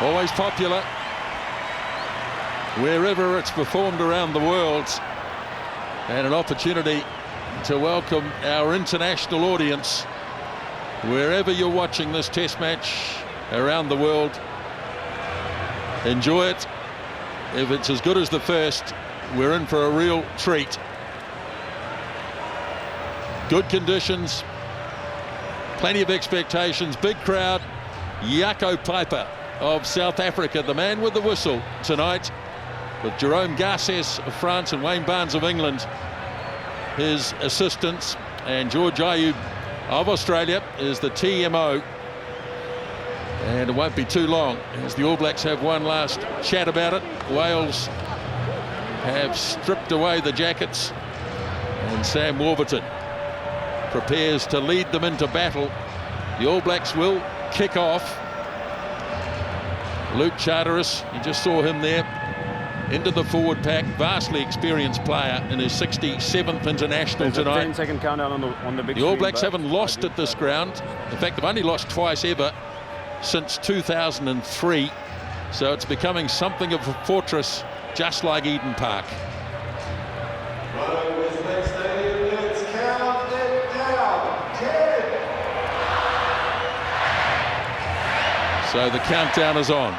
Always popular wherever it's performed around the world, and an opportunity to welcome our international audience wherever you're watching this test match around the world. Enjoy it. If it's as good as the first, we're in for a real treat. Good conditions, plenty of expectations, big crowd. Jaco Piper of South Africa, the man with the whistle tonight, with Jerome Garces of France and Wayne Barnes of England, his assistants, and George Ayoub of Australia is the TMO. And it won't be too long as the All Blacks have one last chat about it. Wales have stripped away the jackets, and Sam Warburton prepares to lead them into battle. The All Blacks will kick off. Luke Charteris, you just saw him there, into the forward pack, vastly experienced player in his 67th international tonight. 10-second countdown on the big The All Blacks haven't lost at this ground. In fact, they've only lost twice ever since 2003. So it's becoming something of a fortress, just like Eden Park. Westpac Stadium, let's count it down. 10. So the countdown is on.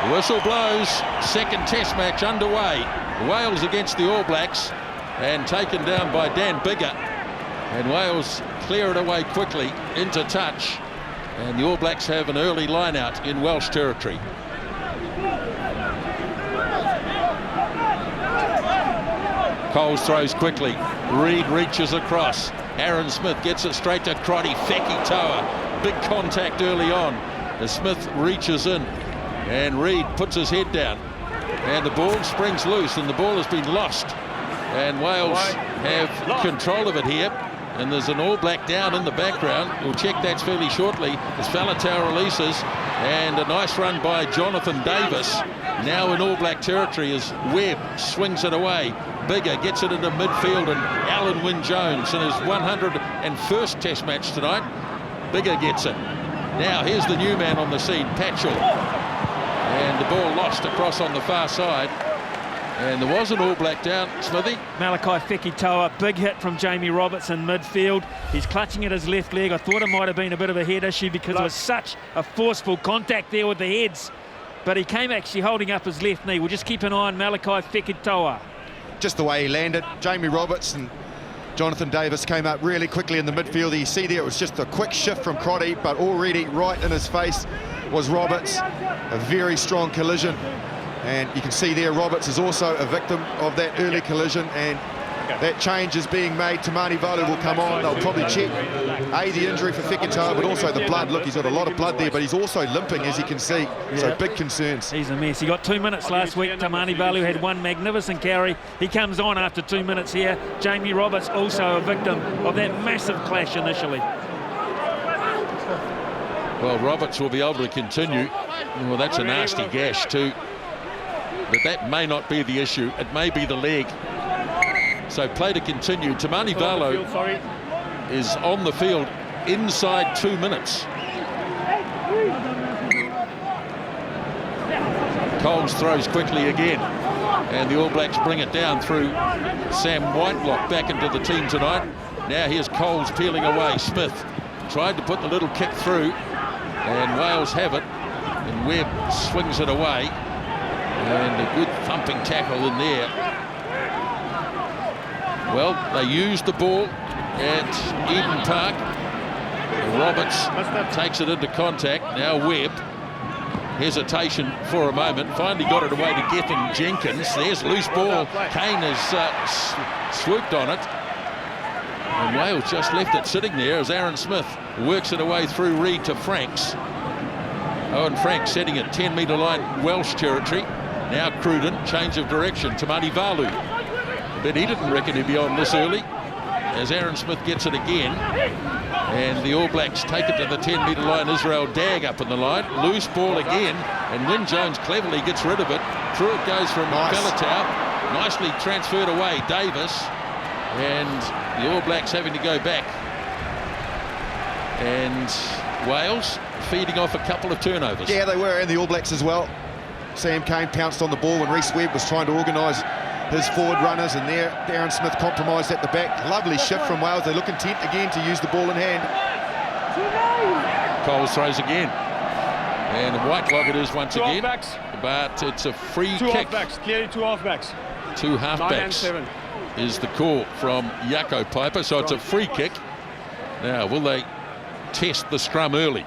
The whistle blows, second test match underway. Wales against the All Blacks, and taken down by Dan Biggar. And Wales clear it away quickly into touch. And the All Blacks have an early line out in Welsh territory. Coles throws quickly. Reid reaches across. Aaron Smith gets it straight to Crotty Fekitoa. Big contact early on as Smith reaches in. And Reid puts his head down. And the ball springs loose, and the ball has been lost. And Wales have control of it here. And there's an All Black down in the background. We'll check that fairly shortly as Faletau releases. And a nice run by Jonathan Davis. Now in All Black territory as Webb swings it away. Biggar gets it into midfield, and Alan Wynne-Jones in his 101st Test match tonight. Biggar gets it. Now here's the new man on the scene, Patchell. And the ball lost across on the far side. And there was an All Black down, Smithy. Malachi Fekitoa, big hit from Jamie Roberts in midfield. He's clutching at his left leg. I thought it might have been a bit of a head issue because there was such a forceful contact there with the heads. But he came actually holding up his left knee. We'll just keep an eye on Malachi Fekitoa. Just the way he landed. Jamie Roberts and Jonathan Davis came up really quickly in the midfield. You see there, it was just a quick shift from Crotty, but already right in his face was Roberts. A very strong collision. And you can see there Roberts is also a victim of that early collision, and that change is being made. Tamani Valu will come on. They'll probably check the injury for Fekitoa, but also the blood. Look, he's got a lot of blood there, but he's also limping, as you can see. So big concerns. He's a mess. He got 2 minutes last week. Tamani Valu had one magnificent carry. He comes on after 2 minutes here. Jamie Roberts also a victim of that massive clash initially. Well, Roberts will be able to continue. Well, that's a nasty gash too. But that may not be the issue. It may be the leg. So play to continue. Tamani Valu is on the field inside 2 minutes. Coles throws quickly again. And the All Blacks bring it down through Sam Whitelock back into the team tonight. Now here's Coles peeling away. Smith tried to put the little kick through. And Wales have it. And Webb swings it away. And a good thumping tackle in there. Well, they used the ball at Eden Park. Roberts takes it into contact. Now Webb. Hesitation for a moment. Finally got it away to Gethin Jenkins. There's loose ball. Kane has swooped on it. And Wales just left it sitting there as Aaron Smith works it away through Reid to Franks. Owen Franks setting at 10-metre line Welsh territory. Now Cruden, change of direction. Tamani Valu. But he didn't reckon he'd be on this early. As Aaron Smith gets it again. And the All Blacks take it to the 10-metre line. Israel Dagg up in the line. Loose ball again. And Wyn Jones cleverly gets rid of it. Through it goes from Faletau. Nicely transferred away, Davis. And the All Blacks having to go back. And Wales feeding off a couple of turnovers. Yeah, they were, and the All Blacks as well. Sam Cane pounced on the ball when Rhys Webb was trying to organise his forward runners, and there Darren Smith compromised at the back. Lovely shift from Wales. They look intent again to use the ball in hand. Coles throws again. And Whitelock it is once again. But it's a free kick. Two halfbacks, clearly two halfbacks. Two halfbacks 9 and 7 is the call from Jaco Piper, so it's a free kick. Now, will they test the scrum early?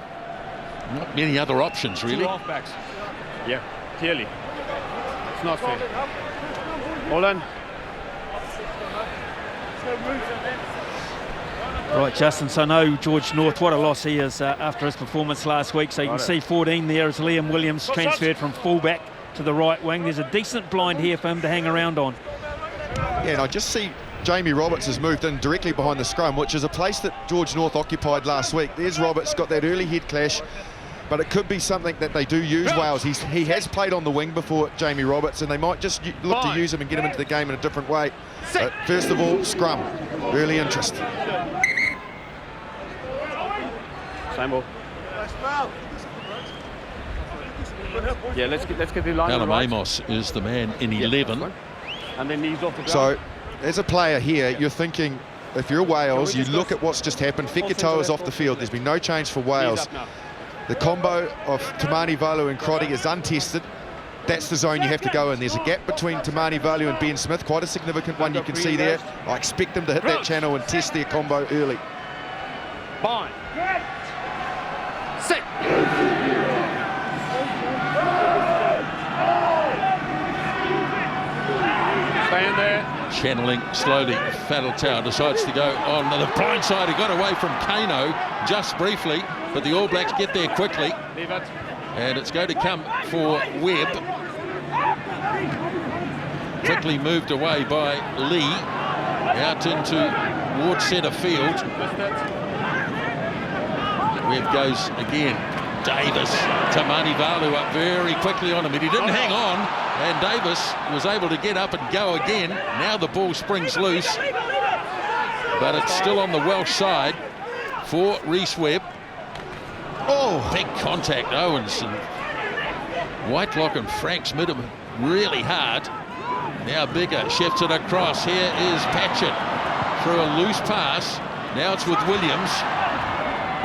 Not many other options, really. Two halfbacks. Yeah, clearly. It's not fair. Hold on. Right, Justin, so no George North, what a loss he is after his performance last week. So you can see 14 there as Liam Williams transferred from fullback to the right wing. There's a decent blind here for him to hang around on. Yeah, and I just see Jamie Roberts has moved in directly behind the scrum, which is a place that George North occupied last week. There's Roberts, got that early head clash, but it could be something that they do use Wales. He has played on the wing before, Jamie Roberts, and they might just look to use him and get him into the game in a different way. But first of all, scrum, early interest. Same ball. Yeah, let's get the line Callum right. Amos is the man in 11. And then knees off the ground. So, as a player here, you're thinking, if you're Wales, you look at what's just happened. Fekitoa is off the field. There's been no change for Wales. The combo of Tamani Valu and Crotty is untested. That's the zone you have to go in. There's a gap between Tamani Valu and Ben Smith, quite a significant one you can see there. I expect them to hit that channel and test their combo early. Bind. Sit. Stand there. Channeling slowly. Faletau decides to go on the blind side. He got away from Kano just briefly, but the All Blacks get there quickly. Leave it. And it's going to come for Webb. Quickly moved away by Lee. Out into towards centre field. Webb goes again. Davis, Tamani Valu up very quickly on him, but he didn't hang on, and Davis was able to get up and go again. Now the ball springs loose, but it's still on the Welsh side for Rhys Webb. Oh, big contact, Owens and Whitelock and Frank Smitham really hard. Now Bigger shifts it across. Here is Patchett through a loose pass. Now it's with Williams.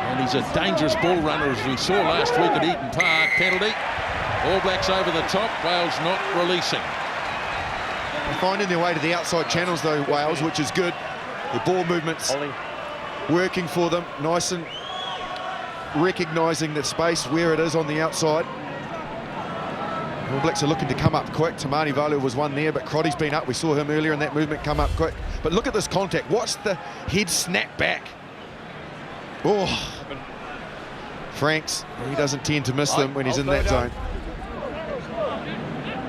And he's a dangerous ball runner, as we saw last week at Eden Park. Penalty. All Blacks over the top. Wales not releasing. They're finding their way to the outside channels, though, Wales, which is good. The ball movements working for them. Nice and recognising the space where it is on the outside. All Blacks are looking to come up quick. Tamani Valu was one there, but Crotty's been up. We saw him earlier in that movement come up quick. But look at this contact. Watch the head snap back. Oh, Franks, he doesn't tend to miss them when he's in that zone.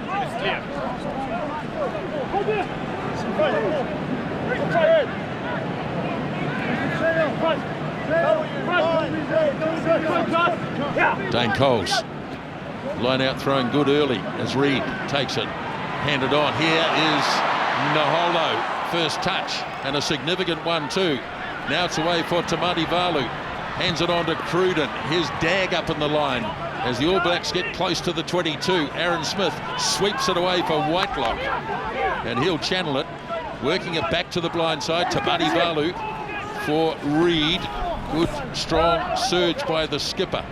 It's clear. Dane Coles, line out throwing good early as Reid takes it, handed on. Here is Naholo, first touch, and a significant one too. Now it's away for Tamani Valu. Hands it on to Cruden. Here's Dagg up in the line as the All Blacks get close to the 22. Aaron Smith sweeps it away for Whitelock. And he'll channel it, working it back to the blind side. Tamani Valu for Reid. Good, strong surge by the skipper.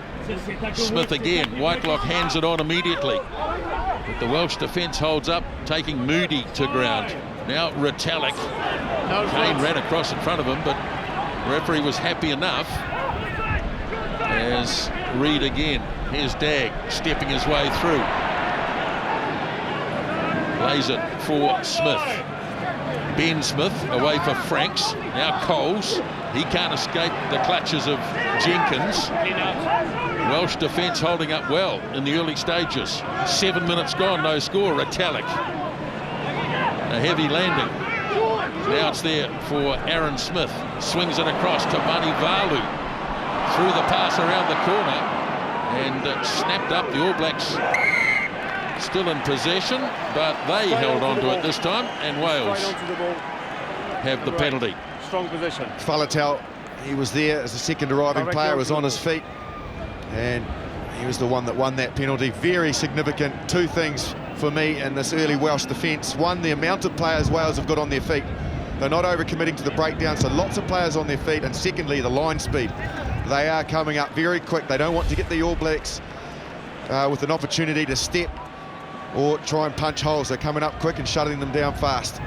Smith again. Whitelock hands it on immediately. But the Welsh defence holds up, taking Moody to ground. Now Retallick. Kane ran across in front of him, but the referee was happy enough as Reid again. Here's Dagg stepping his way through. Lays it for Smith. Ben Smith away for Franks. Now Coles. He can't escape the clutches of Jenkins. Welsh defence holding up well in the early stages. 7 minutes gone, no score. Retallick. A heavy landing. Now it's there for Aaron Smith. Swings it across to Mani Valu. Through the pass around the corner. And snapped up. The All Blacks still in possession, but they held on to it this time, and Wales have the penalty. Strong position. Faletau, he was there as a second arriving player, was on his feet, and he was the one that won that penalty. Very significant. Two things for me in this early Welsh defence. One, the amount of players Wales have got on their feet. They're not overcommitting to the breakdown, so lots of players on their feet. And secondly, the line speed. They are coming up very quick. They don't want to get the All Blacks with an opportunity to step or try and punch holes. They're coming up quick and shutting them down fast.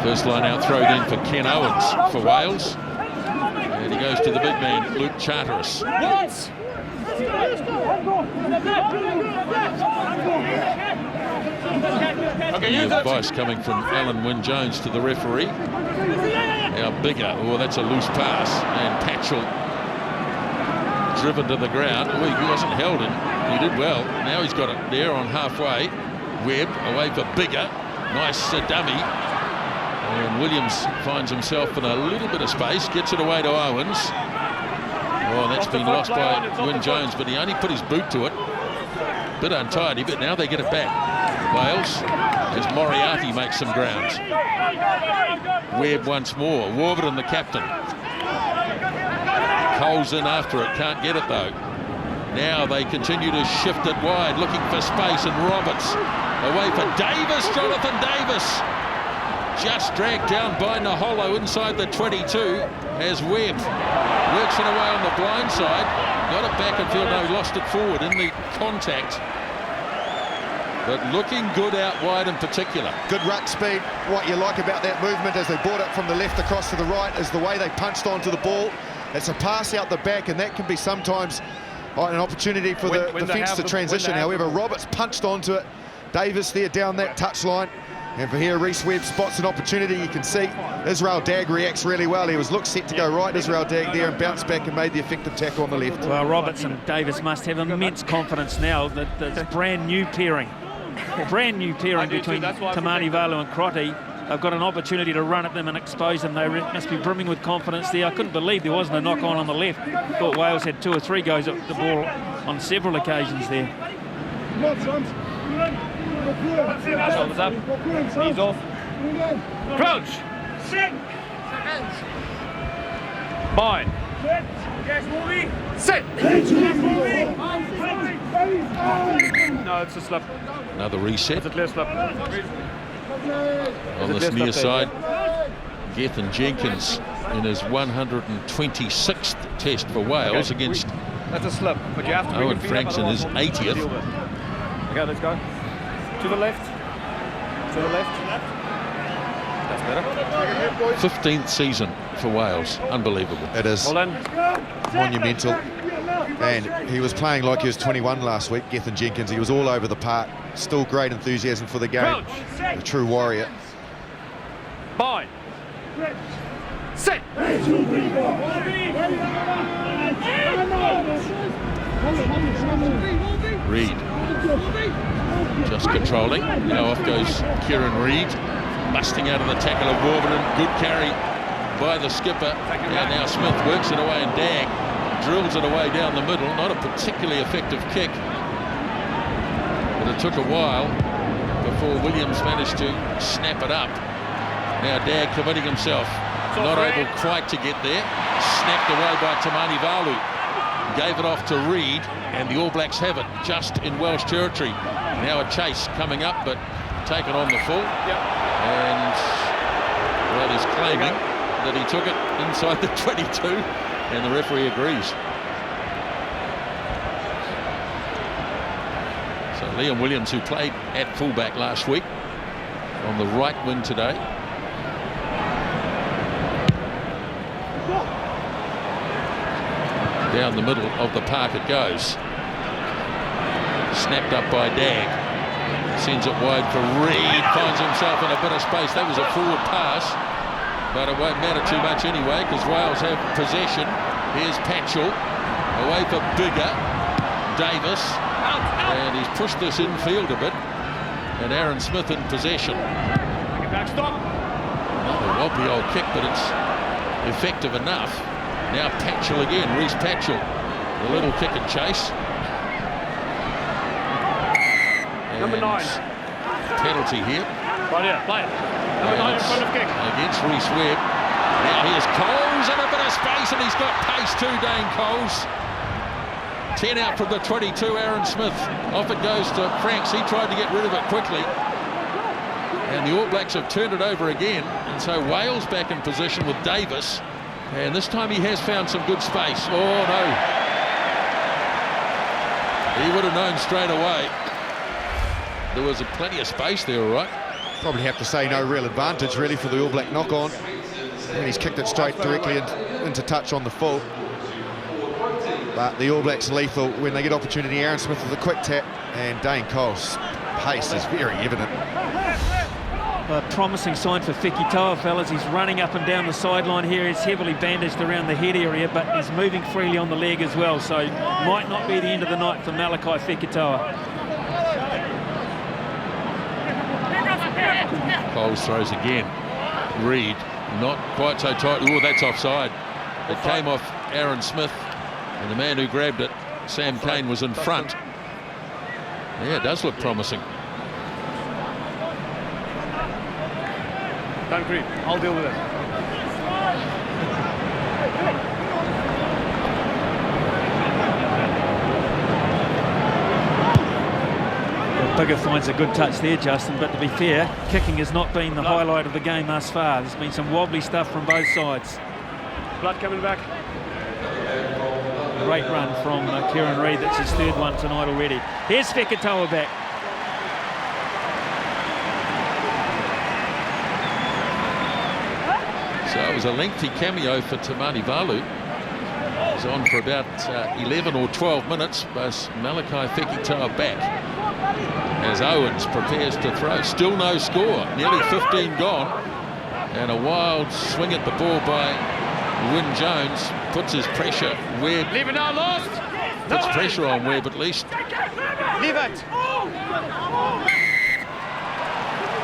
First line out thrown in for Ken Owens for Wales. And he goes to the big man, Luke Charteris. The advice coming from Alan Wynne-Jones to the referee. Now Bigger, oh, that's a loose pass, and Patchell driven to the ground. Oh, he wasn't held in. He did well. Now he's got it there on halfway. Webb away for Bigger. Nice dummy. And Williams finds himself in a little bit of space, gets it away to Owens. Oh, that's been lost by Wynne-Jones, but he only put his boot to it. Bit untidy, but now they get it back. Wales, as Moriarty makes some ground. Webb once more. Warburton, the captain. Cole's in after it, can't get it though. Now they continue to shift it wide, looking for space, and Roberts away for Davis, Jonathan Davis. Just dragged down by Naholo inside the 22 as Webb works it away on the blind side. Got it back and field. No, he lost it forward in the contact. But looking good out wide in particular. Good ruck speed. What you like about that movement as they brought it from the left across to the right is the way they punched onto the ball. It's a pass out the back, and that can be sometimes an opportunity for the defence to transition. However, Roberts punched onto it. Davis there down that touchline. And for here, Reece Webb spots an opportunity. You can see Israel Dagg reacts really well. He was looked set to go right, Israel Dagg there, and bounced back and made the effective tackle on the left. Well, Roberts and Davis must have immense confidence now that there's brand new pairing. Brand new pairing between Tamani Valu and Crotty. They've got an opportunity to run at them and expose them. They must be brimming with confidence there. I couldn't believe there wasn't a knock-on the left. Thought Wales had 2 or 3 goes at the ball on several occasions there. Shoulders up. Knees off. Crouch. Bind. Sit. No, it's a slip. Another reset. It's a clear slip. On this near side, Gethin Jenkins in his 126th test for Wales against that's a slip, but you have to Owen Franks in his 80th. Okay, let's go. To the left. To the left. That's better. 15th season for Wales. Unbelievable. It is. Well done. Monumental. And he was playing like he was 21 last week, Gethin Jenkins. He was all over the park. Still great enthusiasm for the game. A true warrior. Bind. Sit. Reid just controlling. Now off goes Kieran Reid, busting out of the tackle of Warburton. Good carry by the skipper. And now Smith works it away, and Dagg drills it away down the middle. Not a particularly effective kick, but it took a while before Williams managed to snap it up. Now Dagg committing himself, not able quite to get there. Snapped away by Tamani Valu. Gave it off to Reid, and the All Blacks have it just in Welsh territory. Now a chase coming up, but taken on the full. And well, he's claiming that he took it inside the 22, and the referee agrees. So Liam Williams, who played at fullback last week, on the right wing today. Down the middle of the park it goes. Snapped up by Dagg. Sends it wide for Reid. Finds himself in a bit of space. That was a forward pass, but it won't matter too much anyway because Wales have possession. Here's Patchell, away for Bigger, Davis, and he's pushed this infield a bit, and Aaron Smith in possession. Back, stop. Another wobbly old kick, but it's effective enough. Now Patchell again, Reece Patchell, the little kick and chase. Number 9. Penalty here. Right here, play it. Number 9 in front of kick. Against Reece Webb. Now here's Coles in a bit of space, and he's got pace too, Dane Coles. 10 out from the 22, Aaron Smith. Off it goes to Franks. He tried to get rid of it quickly. And the All Blacks have turned it over again. And so Wales back in position with Davis. And this time he has found some good space. Oh, no. He would have known straight away. There was plenty of space there, all right. Probably have to say no real advantage, really, for the All Black knock-on. And he's kicked it straight directly into touch on the full. But the All Blacks lethal when they get opportunity. Aaron Smith with a quick tap, and Dane Cole's pace is very evident. A promising sign for Fekitoa, fellas. He's running up and down the sideline here. He's heavily bandaged around the head area, but he's moving freely on the leg as well, so might not be the end of the night for Malachi Fekitoa. Coles throws again. Reed, not quite so tight. Oh, that's offside. It came off Aaron Smith, and the man who grabbed it, Sam Cane, was in front. Yeah, it does look promising. Don't agree. I'll deal with it. Bigger finds a good touch there, Justin, but to be fair, kicking has not been the highlight of the game thus far. There's been some wobbly stuff from both sides. Blood coming back. Great run from Kieran Reid. That's his third one tonight already. Here's Fekitoa back. So it was a lengthy cameo for Tamani Valu. He's on for about 11 or 12 minutes, but Malachi Fekitoa back as Owens prepares to throw. Still no score, nearly 15 gone, and a wild swing at the ball by Wynne Jones puts his pressure. Webb Leave it now, lost. puts pressure on Webb at least. Leave it.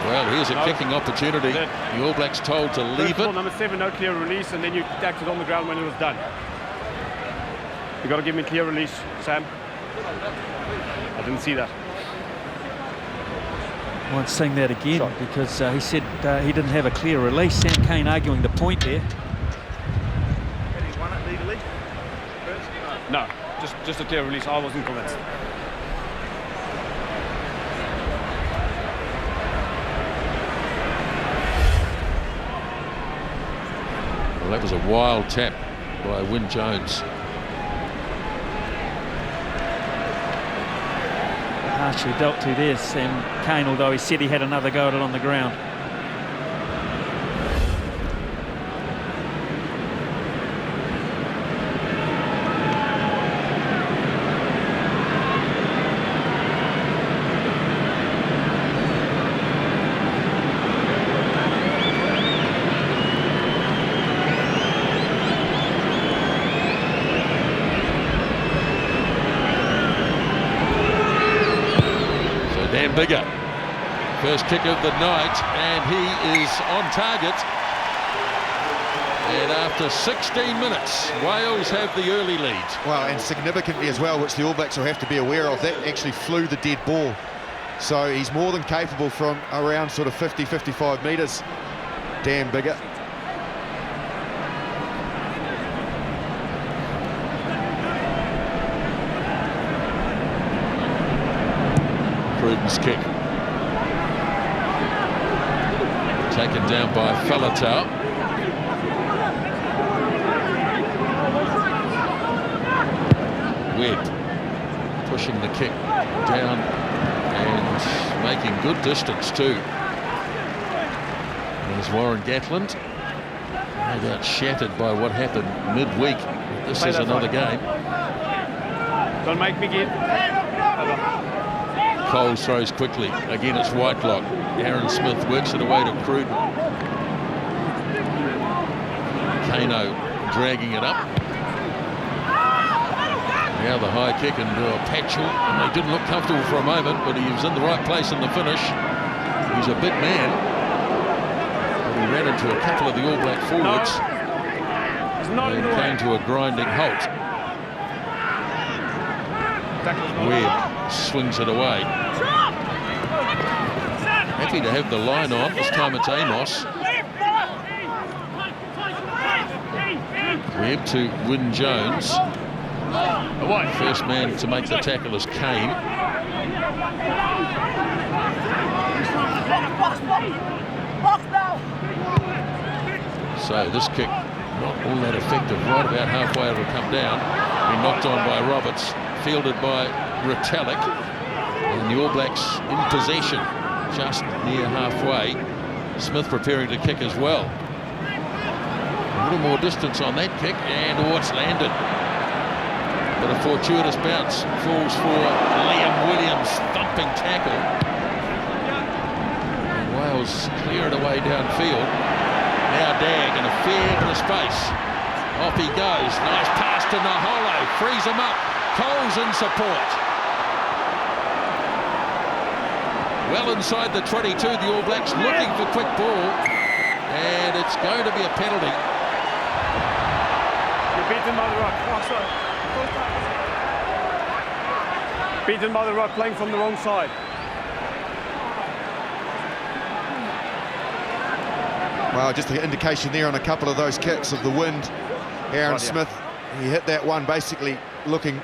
Well, here's a kicking opportunity. The All Blacks told to leave it. Number 7, no clear release, and then you tacked it on the ground when it was done. You got to give me clear release, Sam. I didn't see that. I won't sing that again because he said he didn't have a clear release. Sam Cane arguing the point there. No, just a clear release. I wasn't convinced. Well, that was a wild tap by Wynne Jones. Harshly dealt to there, Sam Cane, although he said he had another go at it on the ground. Bigger, first kick of the night, and he is on target. And after 16 minutes, Wales have the early lead. Well, and significantly as well, which the All Blacks will have to be aware of, that actually flew the dead ball. So he's more than capable from around sort of 50, 55 metres. Dan Bigger. Cruden's kick. Taken down by Falatau. Webb pushing the kick down and making good distance too. There's Warren Gatland. No doubt shattered by what happened midweek. This is another game. Don't make me get. Coles throws quickly. Again, it's Whitelock. Aaron Smith works it away to Cruden. Kano dragging it up. Now the high kick into a Patchell, and they didn't look comfortable for a moment, but he was in the right place in the finish. He's a big man, but he ran into a couple of the All Black forwards and came to a grinding halt. Webb swings it away. Happy to have the line on. This time it's Amos. Webb to Wynne Jones. First man to make the tackle is Kane. So this kick not all that effective. Right about halfway it'll come down. Been knocked on by Roberts. Fielded by Retallick. And the All Blacks in possession just near halfway. Smith preparing to kick as well. A little more distance on that kick, and it's landed. But a fortuitous bounce falls for Liam Williams' thumping tackle. And Wales clear it away downfield. Now Dag in a fair bit of space. Off he goes. Nice pass to Naholo. Frees him up. Coles in support. Well inside the 22, the All Blacks looking for quick ball. And it's going to be a penalty. You're beaten by the rock. Oh, sorry. Beaten by the rock, playing from the wrong side. Well, just an indication there on a couple of those kicks of the wind. Aaron Smith, he hit that one basically looking,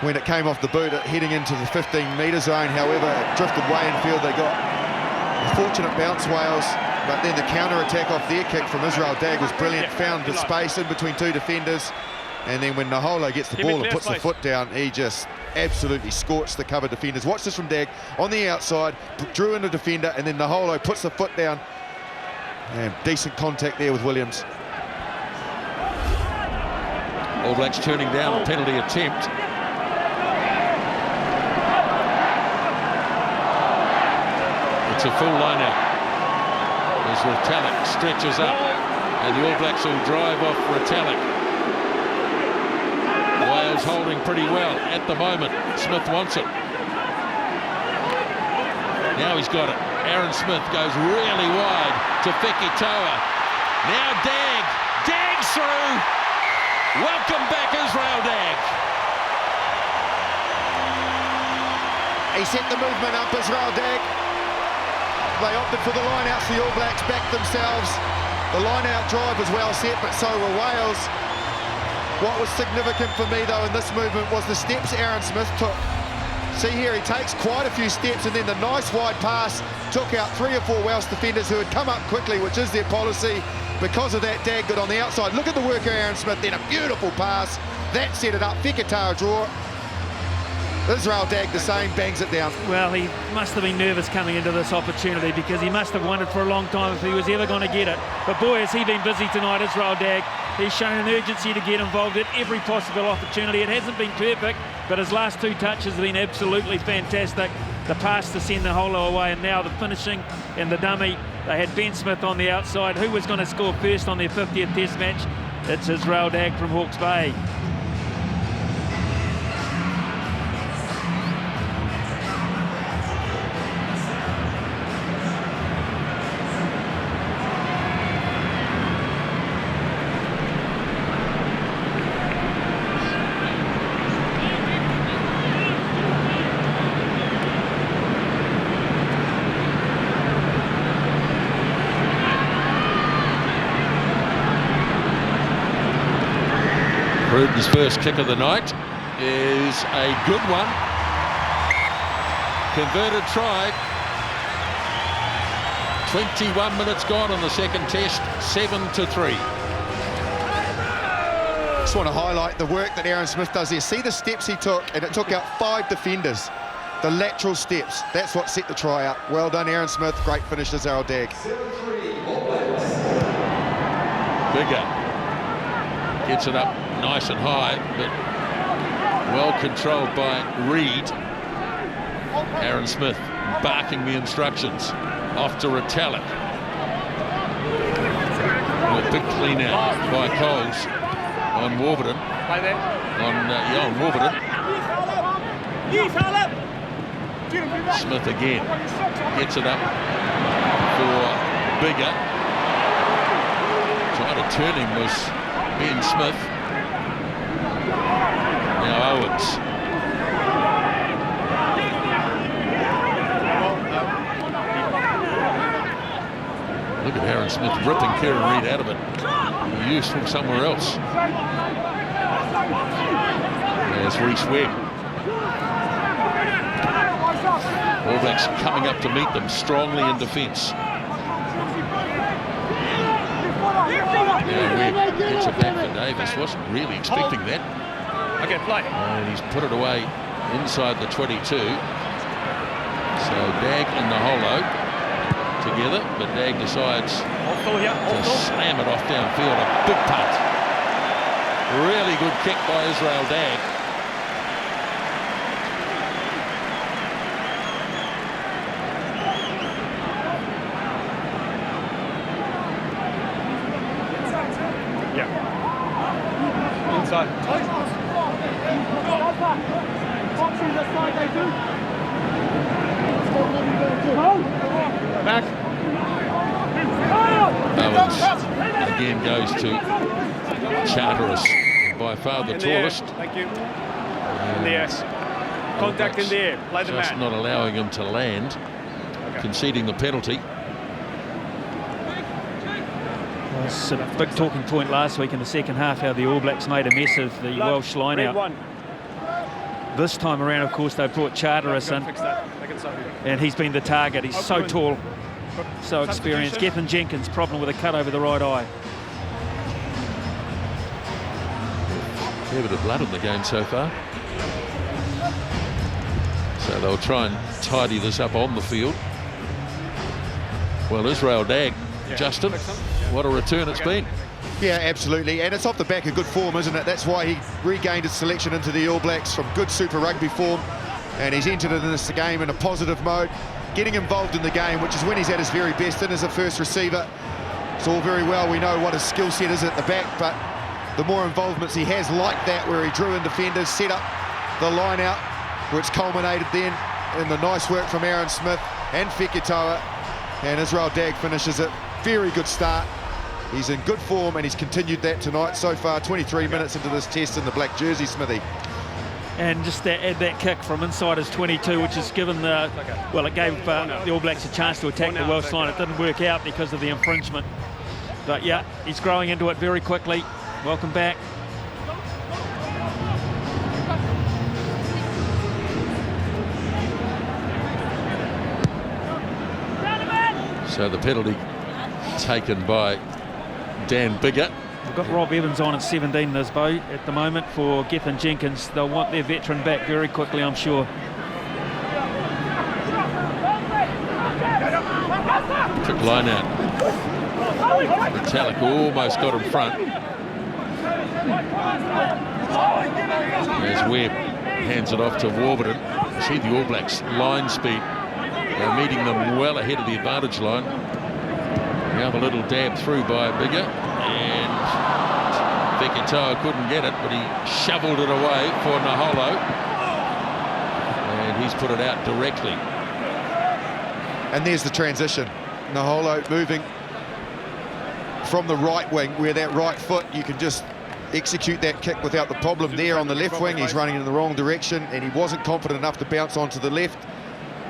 when it came off the boot, heading into the 15-metre zone. However, it drifted way infield. They got a fortunate bounce, Wales, but then the counter-attack off their kick from Israel Dag was brilliant. Found the space in between two defenders, and then when Naholo gets the ball and puts the foot down, he just absolutely scorched the cover defenders. Watch this from Dag on the outside, drew in the defender, and then Naholo puts the foot down. And decent contact there with Williams. All Blacks turning down a penalty attempt. It's a full line out as Retallick stretches up, and the All Blacks will drive off Retallick. Wales holding pretty well at the moment. Smith wants it. Now he's got it. Aaron Smith goes really wide to Fekitoa. Now Dag. Dag's through. Welcome back, Israel Dag. He set the movement up, Israel Dag. They opted for the line-outs. The All Blacks backed themselves. The line-out drive was well set, but so were Wales. What was significant for me, though, in this movement was the steps Aaron Smith took. See here, he takes quite a few steps, and then the nice wide pass took out 3 or 4 Welsh defenders who had come up quickly, which is their policy. Because of that, Dag got on the outside. Look at the work of Aaron Smith, then a beautiful pass. That set it up. Fekitoa draw. Israel Dag the same, bangs it down. Well, he must have been nervous coming into this opportunity, because he must have wondered for a long time if he was ever going to get it. But boy, has he been busy tonight, Israel Dag. He's shown an urgency to get involved at every possible opportunity. It hasn't been perfect, but his last 2 touches have been absolutely fantastic. The pass to send the Holo away, and now the finishing and the dummy. They had Ben Smith on the outside. Who was going to score first on their 50th Test match? It's Israel Dag from Hawke's Bay. Bruton's first kick of the night is a good one. Converted try. 21 minutes gone on the second test, 7-3. Just want to highlight the work that Aaron Smith does here. See the steps he took, and it took out 5 defenders. The lateral steps, that's what set the try up. Well done, Aaron Smith. Great finish to Israel Dag. Bigger. Gets it up nice and high, but well controlled by Reid. Aaron Smith barking the instructions. Off to Retallick. A big clean out by Coles. on Warburton. Play there. On Warburton. Smith again gets it up for Bigger. Trying to turn him was Ben Smith. Now Owens. Look at Aaron Smith ripping Kieran Reid out of it. Useful somewhere else. There's Reece Webb. All Blacks coming up to meet them strongly in defence. Now Webb gets it back for Davis. Wasn't really expecting that. Okay, play. And he's put it away inside the 22. So Dag and the Holo together, but Dag decides to slam it off downfield. A big punt. Really good kick by Israel Dag. Yeah. Inside. Back. Owens again goes to Charteris, by far the tallest. Thank you. In the air. Contact in the air. Play the just man. not allowing him to land, conceding the penalty. It's a big talking point last week in the second half, how the All Blacks made a mess of the Welsh line-out. This time around, of course, they brought Charteris in, and he's been the target. He's so tall, so experienced. Gethin Jenkins, problem with a cut over the right eye. A bit of blood in the game so far. So they'll try and tidy this up on the field. Well, Israel Dag, Justin, what a return it's been. Yeah, absolutely, and it's off the back of good form, isn't it? That's why he regained his selection into the All Blacks from good Super Rugby form, and he's entered into this game in a positive mode, getting involved in the game, which is when he's at his very best in as a first receiver. It's all very well, we know what his skill set is at the back, but the more involvements he has like that, where he drew in defenders, set up the line out, which culminated then in the nice work from Aaron Smith and Fekitoa, and Israel Dag finishes it. Very good start. He's in good form, and he's continued that tonight so far. 23 minutes into this test in the black jersey, Smithy. And just to add that kick from inside his 22, which has given the, well, it gave the All Blacks a chance to attack the Welsh line. It didn't work out because of the infringement. But yeah, he's growing into it very quickly. Welcome back. So the penalty taken by Dan Bigger. We've got Rob Evans on at 17 this boat at the moment for Gethin Jenkins. They'll want their veteran back very quickly, I'm sure. Quick line out. Metallic almost got in front. There's Webb, hands it off to Warburton. See the All Blacks line speed. They're meeting them well ahead of the advantage line. Now the little dab through by Bigger, and Fekitoa couldn't get it, but he shoveled it away for Naholo, and he's put it out directly. And there's the transition. Naholo moving from the right wing, where that right foot, you can just execute that kick without the problem. There on the left wing, he's running in the wrong direction, and he wasn't confident enough to bounce onto the left.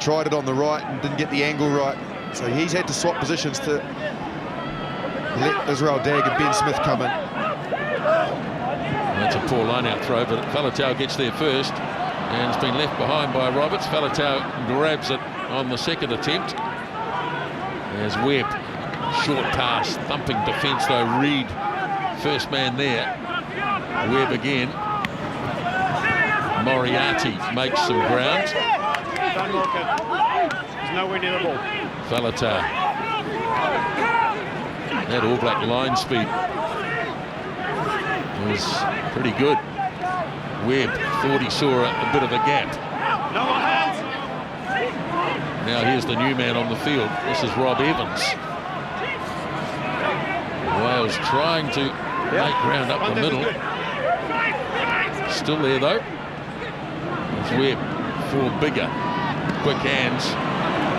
Tried it on the right and didn't get the angle right. So he's had to swap positions to let Israel Dag and Ben Smith come in. That's a poor line-out throw, but Faletau gets there first, and it's been left behind by Roberts. Faletau grabs it on the second attempt. There's Webb, short pass, thumping defence though. Reid, first man there. Webb again. Moriarty makes some ground. Don't look at. He's nowhere near the ball. Faletau. That All Black line speed was pretty good. Webb thought he saw a bit of a gap. No more hands. Now here's the new man on the field. This is Rob Evans. Wales trying to make ground up the middle. Still there though. It's Webb for Bigger. Quick hands.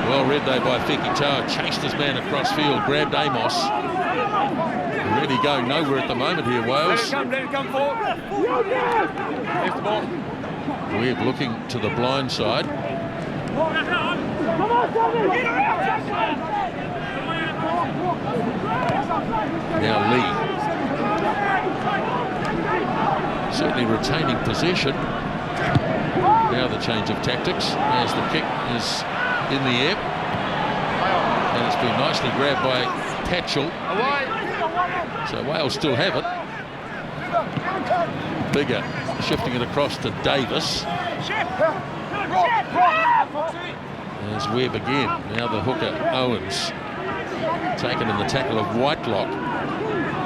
Well read though by Feki Toa. Chased his man across field. Grabbed Amos. Really going nowhere at the moment here, Wales. Let it come forward. Here's the ball. Webb looking to the blind side. Now Lee. Certainly retaining possession. Now the change of tactics as the kick is in the air. And it's been nicely grabbed by Patchell. So Wales still have it. Bigger shifting it across to Davis. There's Webb again. Now the hooker Owens. Taken in the tackle of Whitelock.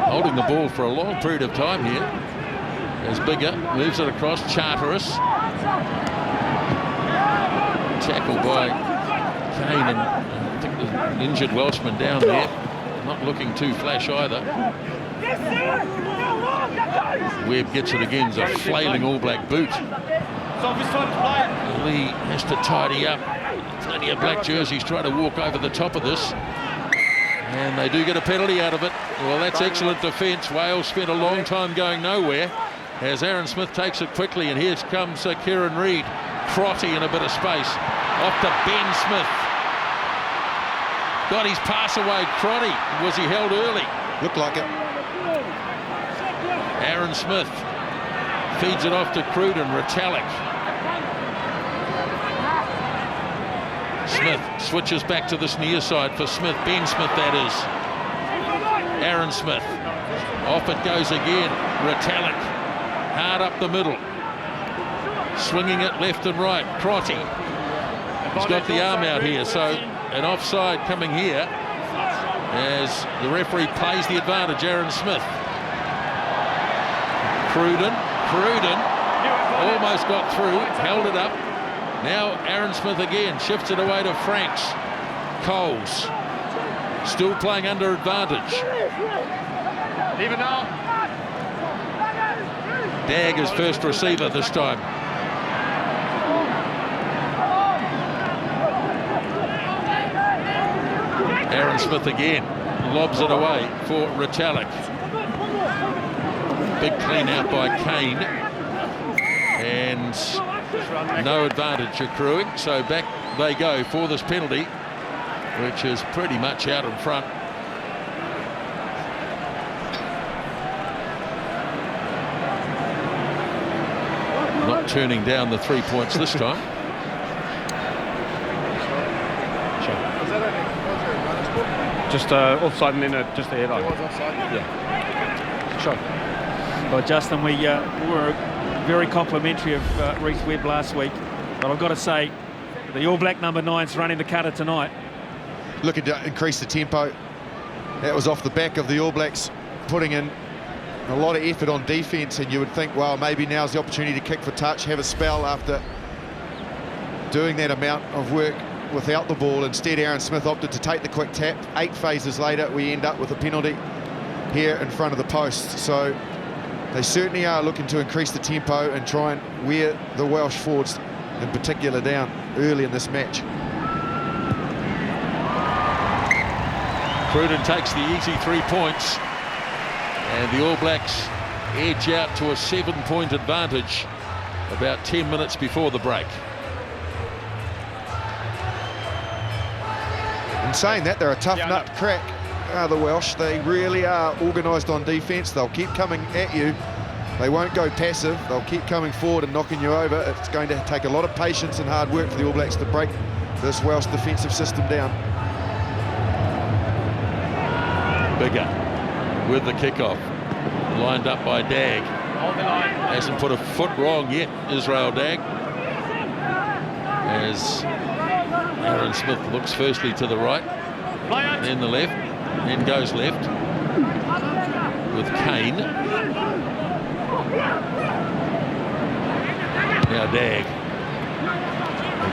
Holding the ball for a long period of time here. As Bigger moves it across. Charteris. Tackled by Kane, and I think the injured Welshman down there. Not looking too flash either. Webb gets it again. It's a flailing All Black boot. Lee has to tidy up. Plenty of black jerseys trying to walk over the top of this. And they do get a penalty out of it. Well, that's excellent defence. Wales spent a long time going nowhere as Aaron Smith takes it quickly. And here comes Kieran Reid. Crotty in a bit of space. Off to Ben Smith. Got his pass away. Crotty. Was he held early? Looked like it. Aaron Smith feeds it off to Cruden. Retallick. Smith switches back to this near side for Smith. Ben Smith, that is. Aaron Smith. Off it goes again. Retallick. Hard up the middle. Swinging it left and right. Crotty. He's got the arm out here, so an offside coming here as the referee plays the advantage. Aaron Smith. Cruden almost got through, held it up. Now Aaron Smith again shifts it away to Franks. Coles still playing under advantage. Even now. Dagg is first receiver this time. Aaron Smith again lobs it away for Retallick. Big clean out by Kane. And no advantage accruing. So back they go for this penalty, which is pretty much out in front. Not turning down the 3 points this time. Just offside and then just ahead. Yeah. Sure. Well, Justin, we were very complimentary of Reece Webb last week, but I've got to say the All Black number 9's running the cutter tonight. Looking to increase the tempo. That was off the back of the All Blacks putting in a lot of effort on defence, and you would think, well, maybe now's the opportunity to kick for touch, have a spell after doing that amount of work without the ball. Instead, Aaron Smith opted to take the quick tap. 8 phases later, we end up with a penalty here in front of the post. So they certainly are looking to increase the tempo and try and wear the Welsh forwards in particular down early in this match. Cruden takes the easy 3 points, and the All Blacks edge out to a 7-point advantage about 10 minutes before the break. In saying that, they're a tough nut to crack, the Welsh. They really are organised on defence. They'll keep coming at you. They won't go passive. They'll keep coming forward and knocking you over. It's going to take a lot of patience and hard work for the All Blacks to break this Welsh defensive system down. Bigger with the kickoff, lined up by Dagg. Hasn't put a foot wrong yet, Israel Dagg. As Aaron Smith looks firstly to the right, then the left, then goes left with Kane. Now Dagg.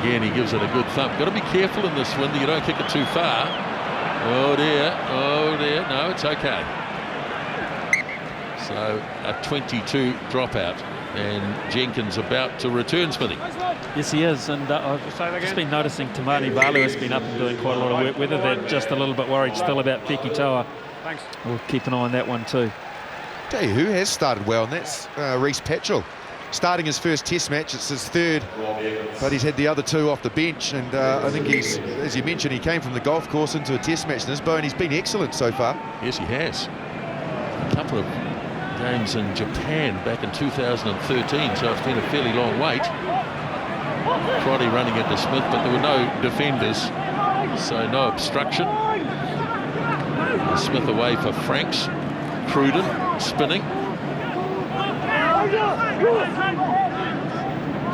Again, he gives it a good thump. Got to be careful in this one that you don't kick it too far. Oh dear, no, it's okay. So a 22 dropout. And Jenkins about to return, Smithy. Yes, he is. And I've just been noticing Tamani Valu has been up and doing quite a lot of work. Whether they're just a little bit worried still about Peki Toa, we'll keep an eye on that one too. Tell you who has started well, and that's Reece Patchell. Starting his first test match, it's his third, but he's had the other two off the bench, and I think he's, as you mentioned, he came from the golf course into a test match in Lisbon, and he's been excellent so far. Yes, he has. A couple of games in Japan back in 2013, so it's been a fairly long wait. Crotty running into Smith, but there were no defenders, so no obstruction. Smith away for Franks. Cruden spinning.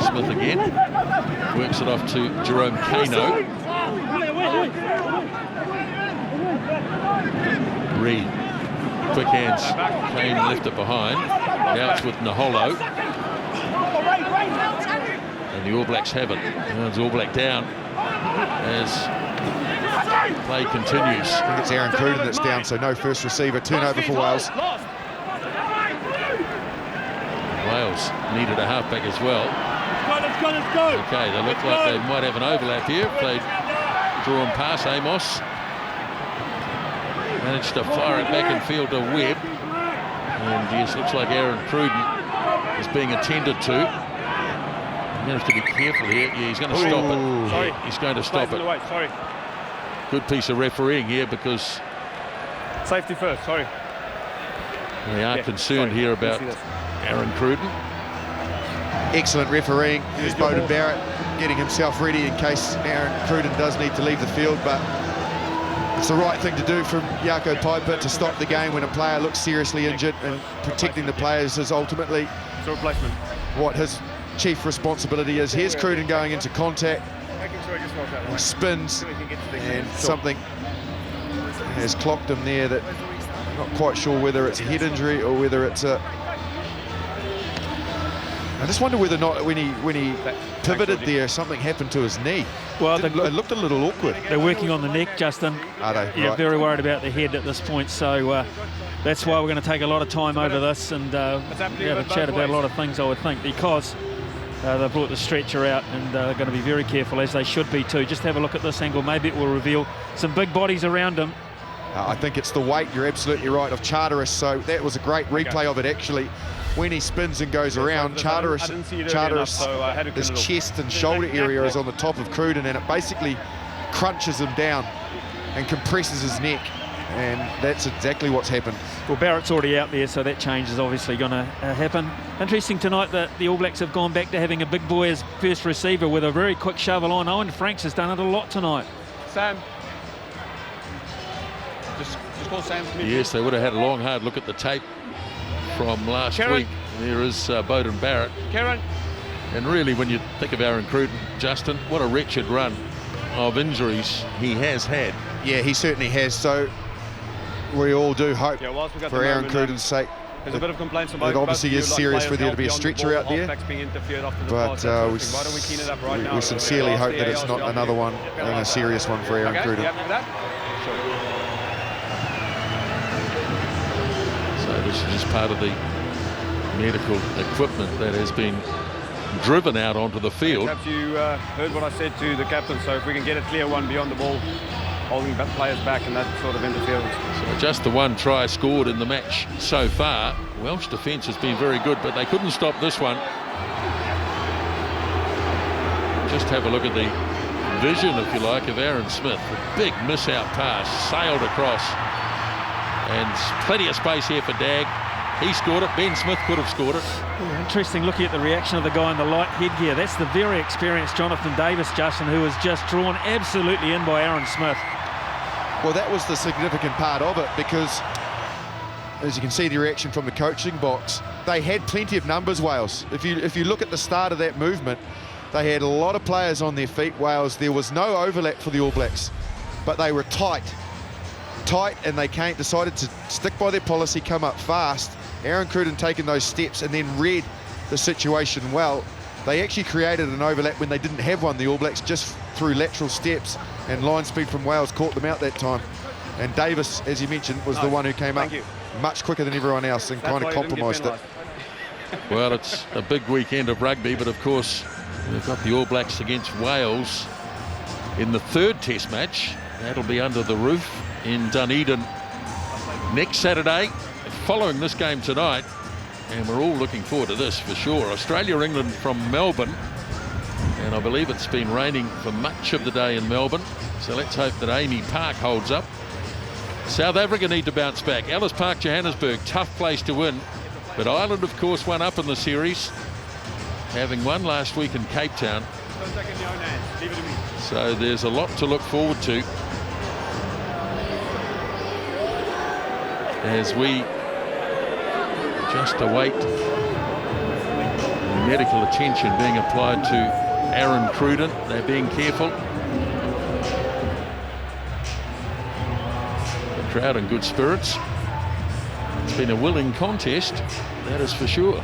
Smith again. Works it off to Jerome Kano. Reed. Quick hands. Kane left it behind. Now it's with Naholo. And the All Blacks have it. Now it's All Black down as play continues. I think it's Aaron Cruden that's down, so no first receiver. Turnover for Wales. Wales needed a halfback as well. Okay, they look like they might have an overlap here. Played drawn pass, Amos. Managed to fire it back in field to Webb. And yes, looks like Aaron Cruden is being attended to. He has to be careful here. Yeah, he's going to stop it. Sorry. He's going to stop it. Sorry. Good piece of refereeing here because Safety first, sorry. they are concerned here about Aaron Cruden. Excellent refereeing. Here's Beauden Barrett getting himself ready in case Aaron Cruden does need to leave the field, but it's the right thing to do from Jaco Paipa to stop the game when a player looks seriously injured, and protecting the players is ultimately It's a replacement. what his chief responsibility is. Here's Cruden going into contact. He spins, and something has clocked him there that I'm not quite sure whether it's a head injury or whether it's a... I just wonder whether or not when he pivoted there, something happened to his knee. Well, It looked a little awkward. they're working on the neck, Justin. Are they? Yeah, Right. very worried about the head at this point, so that's why we're going to take a lot of time over this and have a chat about a lot of things, I would think, because they brought the stretcher out and they're going to be very careful, as they should be too. Just have a look at this angle. Maybe it will reveal some big bodies around him. I think it's the weight, you're absolutely right, of Charteris, so that was a great replay of it actually. When he spins and goes around, Charteris, his chest and shoulder area is on the top of Cruden, and it basically crunches him down and compresses his neck, and that's exactly what's happened. Well, Barrett's already out there, so that change is obviously going to happen. Interesting tonight that the All Blacks have gone back to having a big boy as first receiver with a very quick shovel on. Owen Franks has done it a lot tonight. Sam. Just call Sam to me. Yes, they would have had a long, hard look at the tape from last week. There is Beauden Barrett. Karen. And really, when you think of Aaron Cruden, Justin, what a wretched run of injuries he has had. Yeah, he certainly has, so we all do hope for Aaron Cruden's sake. There's a bit of complaints about it obviously is serious for there to be a stretcher out there, but we sincerely hope that it's not another one and a serious one for Aaron Cruden. So this is just part of the medical equipment that has been driven out onto the field. Perhaps you heard what I said to the captain, so if we can get a clear one beyond the ball, holding players back and that sort of interference. So just the one try scored in the match so far. Welsh defence has been very good, but they couldn't stop this one. Just have a look at the vision, if you like, of Aaron Smith. A big miss-out pass, sailed across. And plenty of space here for Dag. He scored it. Ben Smith could have scored it. Oh, interesting looking at the reaction of the guy in the light headgear. That's the very experienced Jonathan Davis, Justin, who was just drawn absolutely in by Aaron Smith. Well, that was the significant part of it, because as you can see the reaction from the coaching box, they had plenty of numbers, Wales. If you look at the start of that movement, they had a lot of players on their feet, Wales. There was no overlap for the All Blacks, but they were tight, and they decided to stick by their policy, come up fast. Aaron Cruden taking those steps and then read the situation well. They actually created an overlap when they didn't have one, the All Blacks, just through lateral steps, and line speed from Wales caught them out that time. And Davis, as you mentioned, was the one who came up much quicker than everyone else and kind of compromised it. Well, it's a big weekend of rugby, but of course we've got the All Blacks against Wales in the third Test match. That'll be under the roof in Dunedin next Saturday, following this game tonight, and we're all looking forward to this for sure. Australia-England from Melbourne, and I believe it's been raining for much of the day in Melbourne, so let's hope that Amy Park holds up. South Africa need to bounce back. Ellis Park, Johannesburg, tough place to win, but Ireland of course won up in the series, having won last week in Cape Town. So there's a lot to look forward to as we just await medical attention being applied to Aaron Cruden. They're being careful. The crowd in good spirits. It's been a willing contest, that is for sure,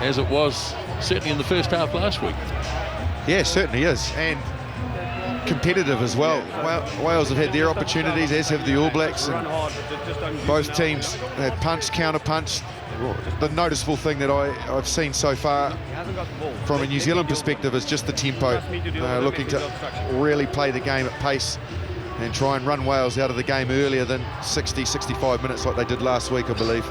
as it was certainly in the first half last week. Yeah, certainly is, and competitive as well. Wales have had their opportunities, as have the All Blacks, and both teams have punched, counter-punched. The noticeable thing that I've seen so far from a New Zealand perspective is just the tempo, looking to really play the game at pace and try and run Wales out of the game earlier than 60-65 minutes like they did last week, I believe.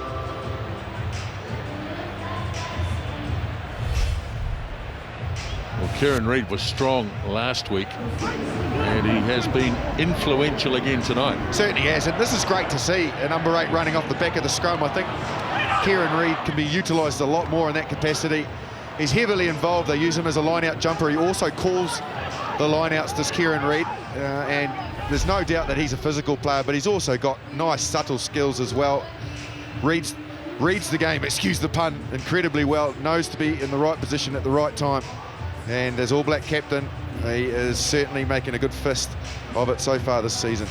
Well, Kieran Reid was strong last week, and he has been influential again tonight. Certainly has, and this is great to see a number 8 running off the back of the scrum. I think Kieran Reid can be utilised a lot more in that capacity. He's heavily involved. They use him as a line-out jumper. He also calls the line-outs, does Kieran Reid, and there's no doubt that he's a physical player, but he's also got nice subtle skills as well. Reads the game, excuse the pun, incredibly well. Knows to be in the right position at the right time. And as All Black captain, he is certainly making a good fist of it so far this season.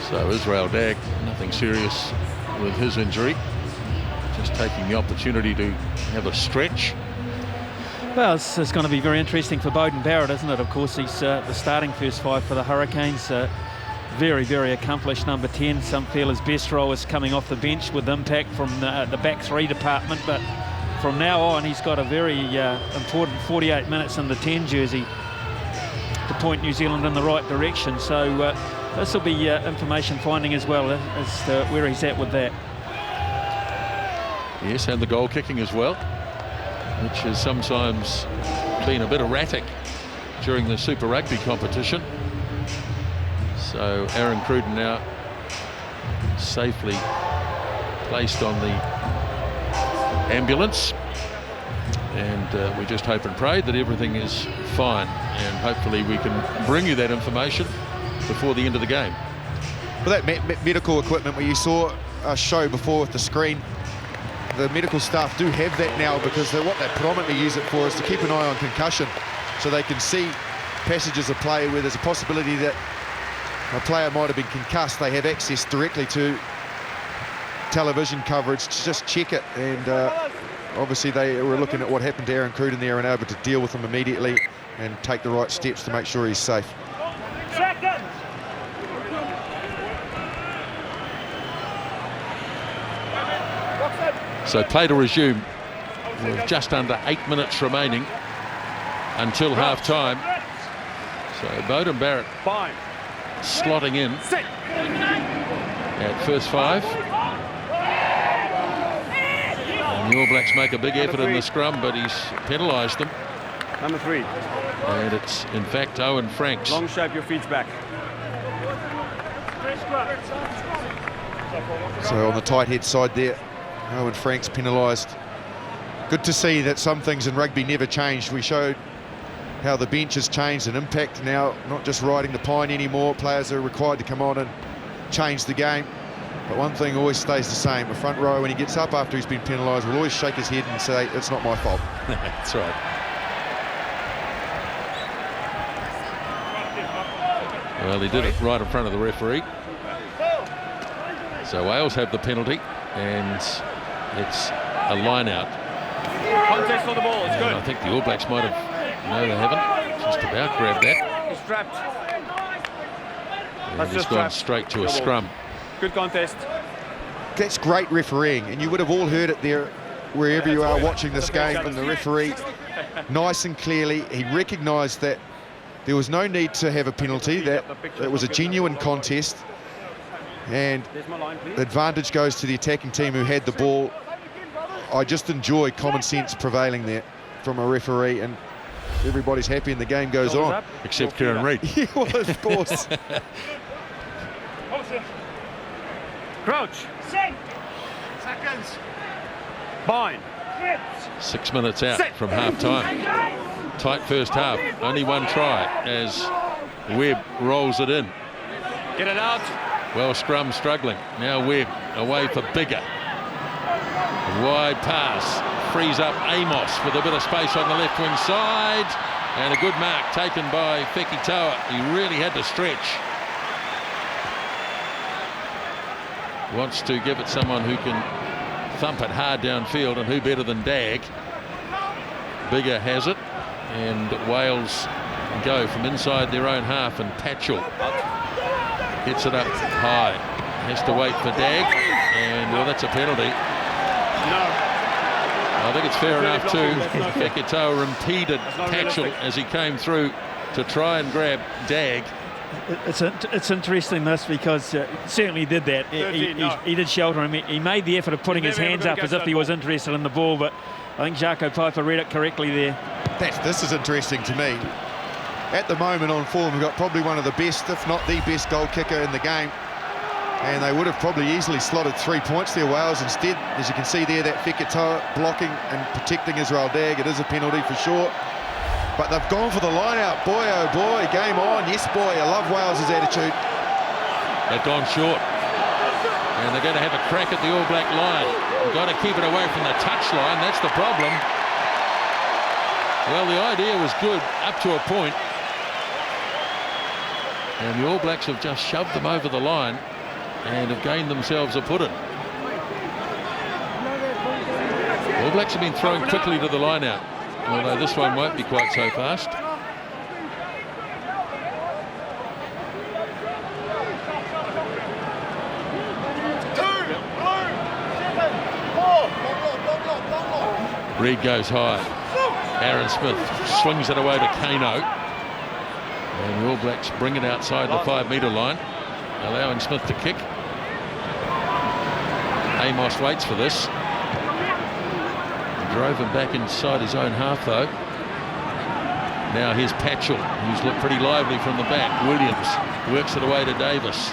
So Israel Dagg, nothing serious with his injury. Just taking the opportunity to have a stretch. Well, it's going to be very interesting for Beauden Barrett, isn't it? Of course, he's the starting first 5 for the Hurricanes. Very, very accomplished number 10. Some feel his best role is coming off the bench with impact from the back 3 department, but from now on, he's got a very important 48 minutes in the 10 jersey to point New Zealand in the right direction. So this will be information finding as well as to where he's at with that. Yes, and the goal kicking as well, which has sometimes been a bit erratic during the Super Rugby competition. So Aaron Cruden now safely placed on the ambulance, and we just hope and pray that everything is fine, and hopefully we can bring you that information before the end of the game. Well, that medical equipment where you saw us show before with the screen, the medical staff do have that now, because what they predominantly use it for is to keep an eye on concussion, so they can see passages of play where there's a possibility that a player might have been concussed. They have access directly to television coverage to just check it, and obviously they were looking at what happened to Aaron Cruden there and able to deal with him immediately and take the right steps to make sure he's safe. So play to resume with just under 8 minutes remaining until half time. So Beauden Barrett slotting in at first 5. And the All Blacks make a big effort in the scrum, but he's penalised them. Number 3. And it's in fact Owen Franks. Long shape your feet back. So on the tight head side there, Owen Franks penalised. Good to see that some things in rugby never changed. We showed how the bench has changed and impact now, not just riding the pine anymore. Players are required to come on and change the game. But one thing always stays the same. The front row, when he gets up after he's been penalised, will always shake his head and say, it's not my fault. That's right. Well, he did it right in front of the referee. So Wales have the penalty, and it's a line out. Contest on the ball, it's good. I think the All Blacks might have, no they haven't, just about grabbed that. He's trapped. And he's gone straight to a scrum. Good contest. that's great refereeing, and you would have all heard it there wherever you are watching this game. And the referee, nice and clearly, he recognised that there was no need to have a penalty, that it was a genuine contest, and the advantage goes to the attacking team who had the ball. I just enjoy common sense prevailing there from a referee, and everybody's happy and the game goes on. Except Kieran Reid. Yeah, well, of course. Crouch. Seconds. Bind. 6 minutes out from half-time. Tight first half. Only one try as Webb rolls it in. Get it out. Well, scrum struggling. Now Webb away for Bigger. Wide pass. Frees up Amos with a bit of space on the left wing side. And a good mark taken by Fekitoa. He really had to stretch. Wants to give it someone who can thump it hard downfield, and who better than Dag. Bigger has it, and Wales go from inside their own half, and Patchell gets it up high. Has to wait for Dag, and well, that's a penalty. No. I think it's fair enough too. Fekitoa impeded Patchell as he came through to try and grab Dag. It's interesting this, because certainly did that. He did shelter him. He made the effort of putting his hands up as if he was interested in the ball, but I think Jaco Piper read it correctly there. This is interesting to me. At the moment on form, we've got probably one of the best, if not the best, goal kicker in the game. And they would have probably easily slotted 3 points there, Wales. Instead, as you can see there, that Fekitoa blocking and protecting Israel Dag. It is a penalty for sure. But they've gone for the line out. Boy, oh boy, game on. Yes, boy, I love Wales' attitude. They've gone short. And they're going to have a crack at the All Black line. We've got to keep it away from the touch line. That's the problem. Well, the idea was good up to a point. And the All Blacks have just shoved them over the line and have gained themselves a put-in. All Blacks have been thrown quickly to the line out, although this one won't be quite so fast. Reid goes high. Aaron Smith swings it away to Kano. And the All Blacks bring it outside the 5 metre line, allowing Smith to kick. Amos waits for this. Drove him back inside his own half though. Now here's Patchell, who's looked pretty lively from the back. Williams works it away to Davis.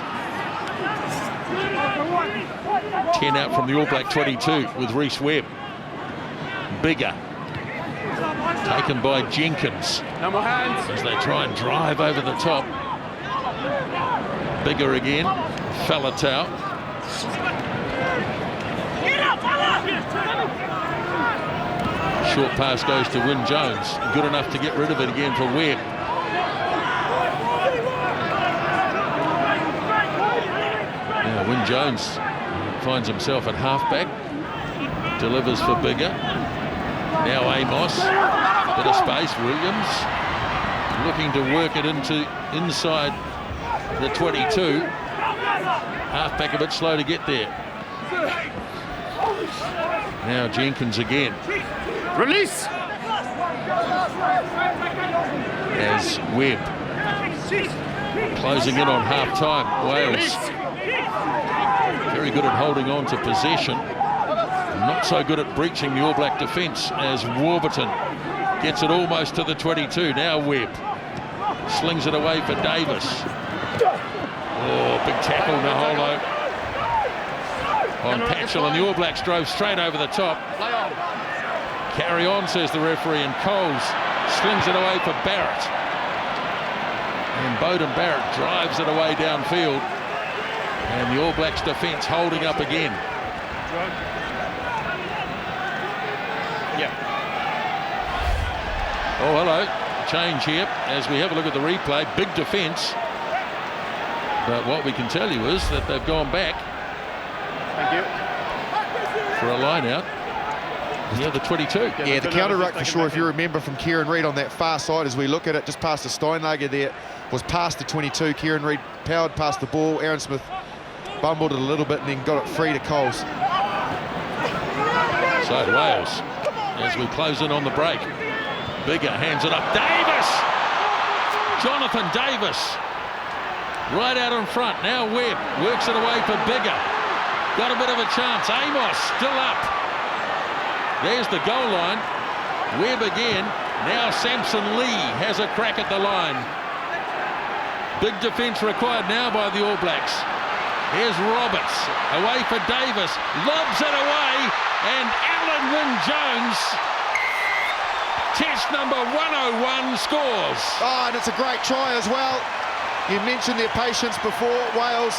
10 out from the All Black 22 with Reece Webb. Bigger. Taken by Jenkins. No more hands. As they try and drive over the top. Bigger again. Falatau. Short pass goes to Wyn Jones. Good enough to get rid of it again for Webb. Now Wyn Jones finds himself at halfback. Delivers for Bigger. Now Amos. Bit of space. Williams looking to work it into inside the 22. Halfback a bit slow to get there. Now Jenkins again. Release. As Webb closing in on half-time. Wales very good at holding on to possession. Not so good at breaching the All Black defence as Warburton gets it almost to the 22. Now Webb slings it away for Davis. Oh, big tackle, Naholo on Patchell, and the All Blacks drove straight over the top. Carry on, says the referee, and Coles slings it away for Barrett. And Bowden Barrett drives it away downfield. And the All Blacks defence holding up again. Oh, hello. Change here as we have a look at the replay. Big defence. But what we can tell you is that they've gone back. Thank you. For a line out. Yeah, the 22. Yeah, the counter ruck for sure, if you remember from Kieran Reid on that far side as we look at it, just past the Steinlager there, was past the 22. Kieran Reid powered past the ball. Aaron Smith bumbled it a little bit and then got it free to Coles. So Wales, as we close in on the break. Bigger hands it up. Davis! Jonathan Davis. Right out in front. Now Webb works it away for Bigger. Got a bit of a chance. Amos still up. There's the goal line. Webb again. Now Samson Lee has a crack at the line. Big defence required now by the All Blacks. Here's Roberts. Away for Davis. Lobs it away. And Alan Wynne-Jones, test number 101, scores. Oh, and it's a great try as well. You mentioned their patience before, Wales.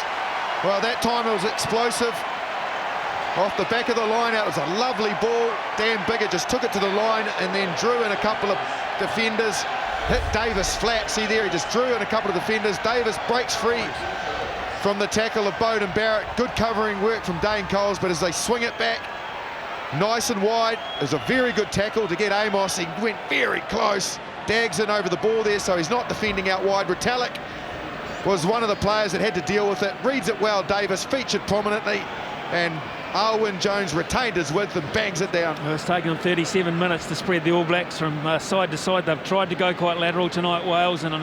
Well, that time it was explosive. Off the back of the line, it was a lovely ball. Dan Bigger just took it to the line and then drew in a couple of defenders. Hit Davis flat. See there, he just drew in a couple of defenders. Davis breaks free from the tackle of Beauden Barrett. Good covering work from Dane Coles, but as they swing it back, nice and wide. It was a very good tackle to get Amos. He went very close. Dags in over the ball there, so he's not defending out wide. Retallick was one of the players that had to deal with it. Reads it well, Davis, featured prominently, and Alwyn Jones retained his width and bangs it down. Well, it's taken them 37 minutes to spread the All Blacks from side to side. They've tried to go quite lateral tonight, Wales, and in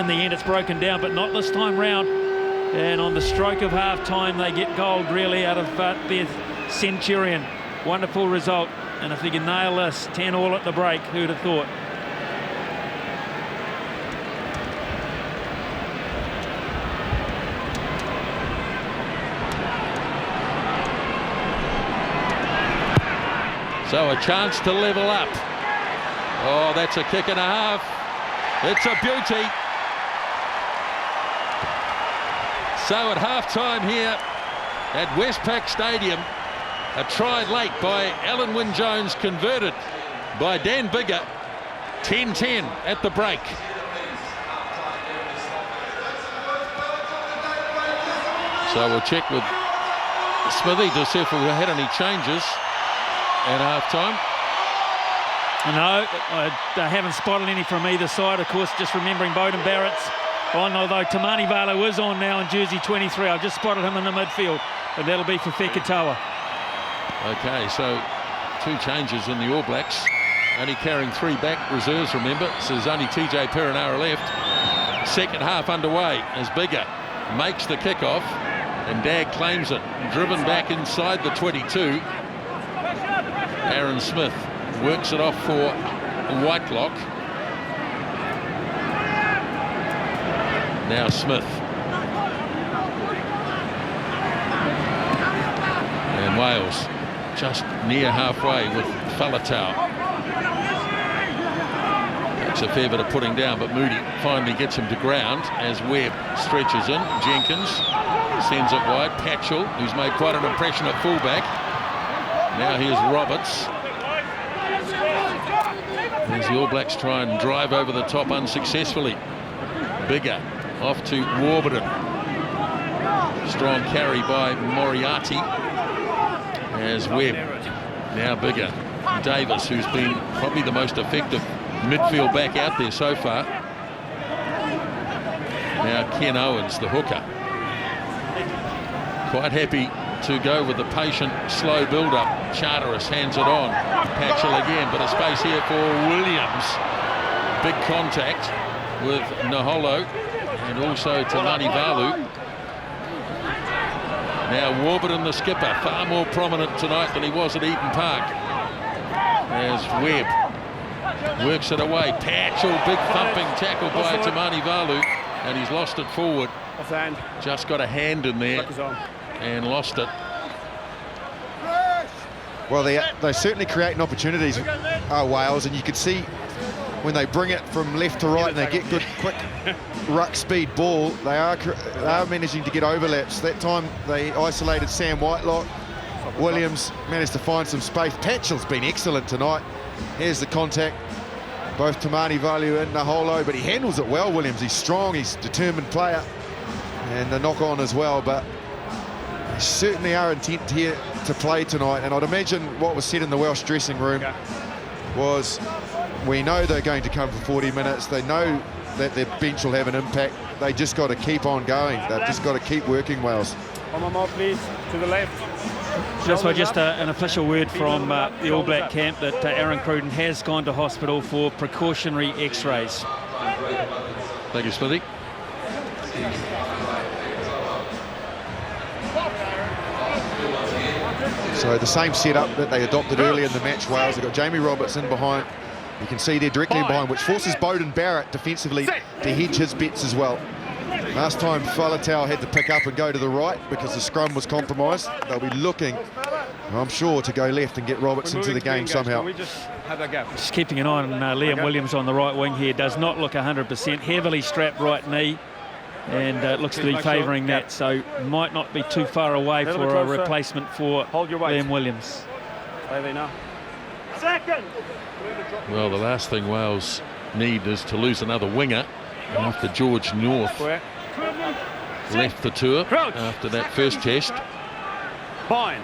the end it's broken down, but not this time round. And on the stroke of half-time, they get gold really out of their Centurion. Wonderful result, and if he can nail this 10 all at the break, who'd have thought? So a chance to level up. Oh, that's a kick and a half. It's a beauty. So at half-time here at Westpac Stadium, a try late by Alan Wynne-Jones, converted by Dan Bigger. 10-10 at the break. So we'll check with Smithy to see if we had any changes at half-time. No, I haven't spotted any from either side. Of course, just remembering Beauden Barrett's on, although Tamani Valo is on now in jersey 23. I've just spotted him in the midfield, and that'll be for Fekitoa. Okay, so 2 changes in the All Blacks. Only carrying 3 back reserves, remember. So there's only TJ Perenara left. Second half underway as Bigger makes the kickoff, and Dag claims it. Driven back inside the 22. Aaron Smith works it off for Whitelock. Now Smith. And Wales just near halfway with Falatau. Takes a fair bit of putting down, but Moody finally gets him to ground as Webb stretches in. Jenkins sends it wide. Patchell, who's made quite an impression at fullback. Now here's Roberts. As the All Blacks try and drive over the top unsuccessfully. Bigger off to Warburton. Strong carry by Moriarty. As Webb, now Bigger. Davis, who's been probably the most effective midfield back out there so far. Now Ken Owens, the hooker. Quite happy to go with the patient, slow build-up. Charteris hands it on. Patchell again, but a space here for Williams. Big contact with Naholo and also Tamani Valu. Now Warburton, the skipper, far more prominent tonight than he was at Eden Park. As Webb works it away. Patchell, big thumping tackle by Tamani Valu, and he's lost it forward. Offhand. Just got a hand in there and lost it. Well, they certainly create opportunities, Wales, and you could see when they bring it from left to right and they get good, quick ruck speed ball, they are managing to get overlaps. That time they isolated Sam Whitelock. Williams managed to find some space. Patchell's been excellent tonight. Here's the contact. Both Tamani Valu and Naholo, but he handles it well, Williams. He's strong, he's a determined player. And the knock on as well, but they certainly are intent here to play tonight. And I'd imagine what was said in the Welsh dressing room was, we know they're going to come for 40 minutes. They know that their bench will have an impact. They just got to keep on going. They've just got to keep working, Wales. One more, please, to the left. Just an official word from the All Black camp that Aaron Cruden has gone to hospital for precautionary x-rays. Thank you, Smithy. So the same setup that they adopted early in the match, Wales. They've got Jamie Roberts in behind. You can see they're directly in behind, which forces Beauden Barrett defensively to hedge his bets as well. Last time Faletau had to pick up and go to the right because the scrum was compromised. They'll be looking, I'm sure, to go left and get Roberts into the game somehow. We just have that gap. Just keeping an eye on Liam Williams on the right wing here. Does not look 100%. Heavily strapped right knee. And looks to be favouring that, so might not be too far away for a replacement for Liam Williams. Stay there now. Well, the last thing Wales need is to lose another winger after George North left the tour after that first test. Fine.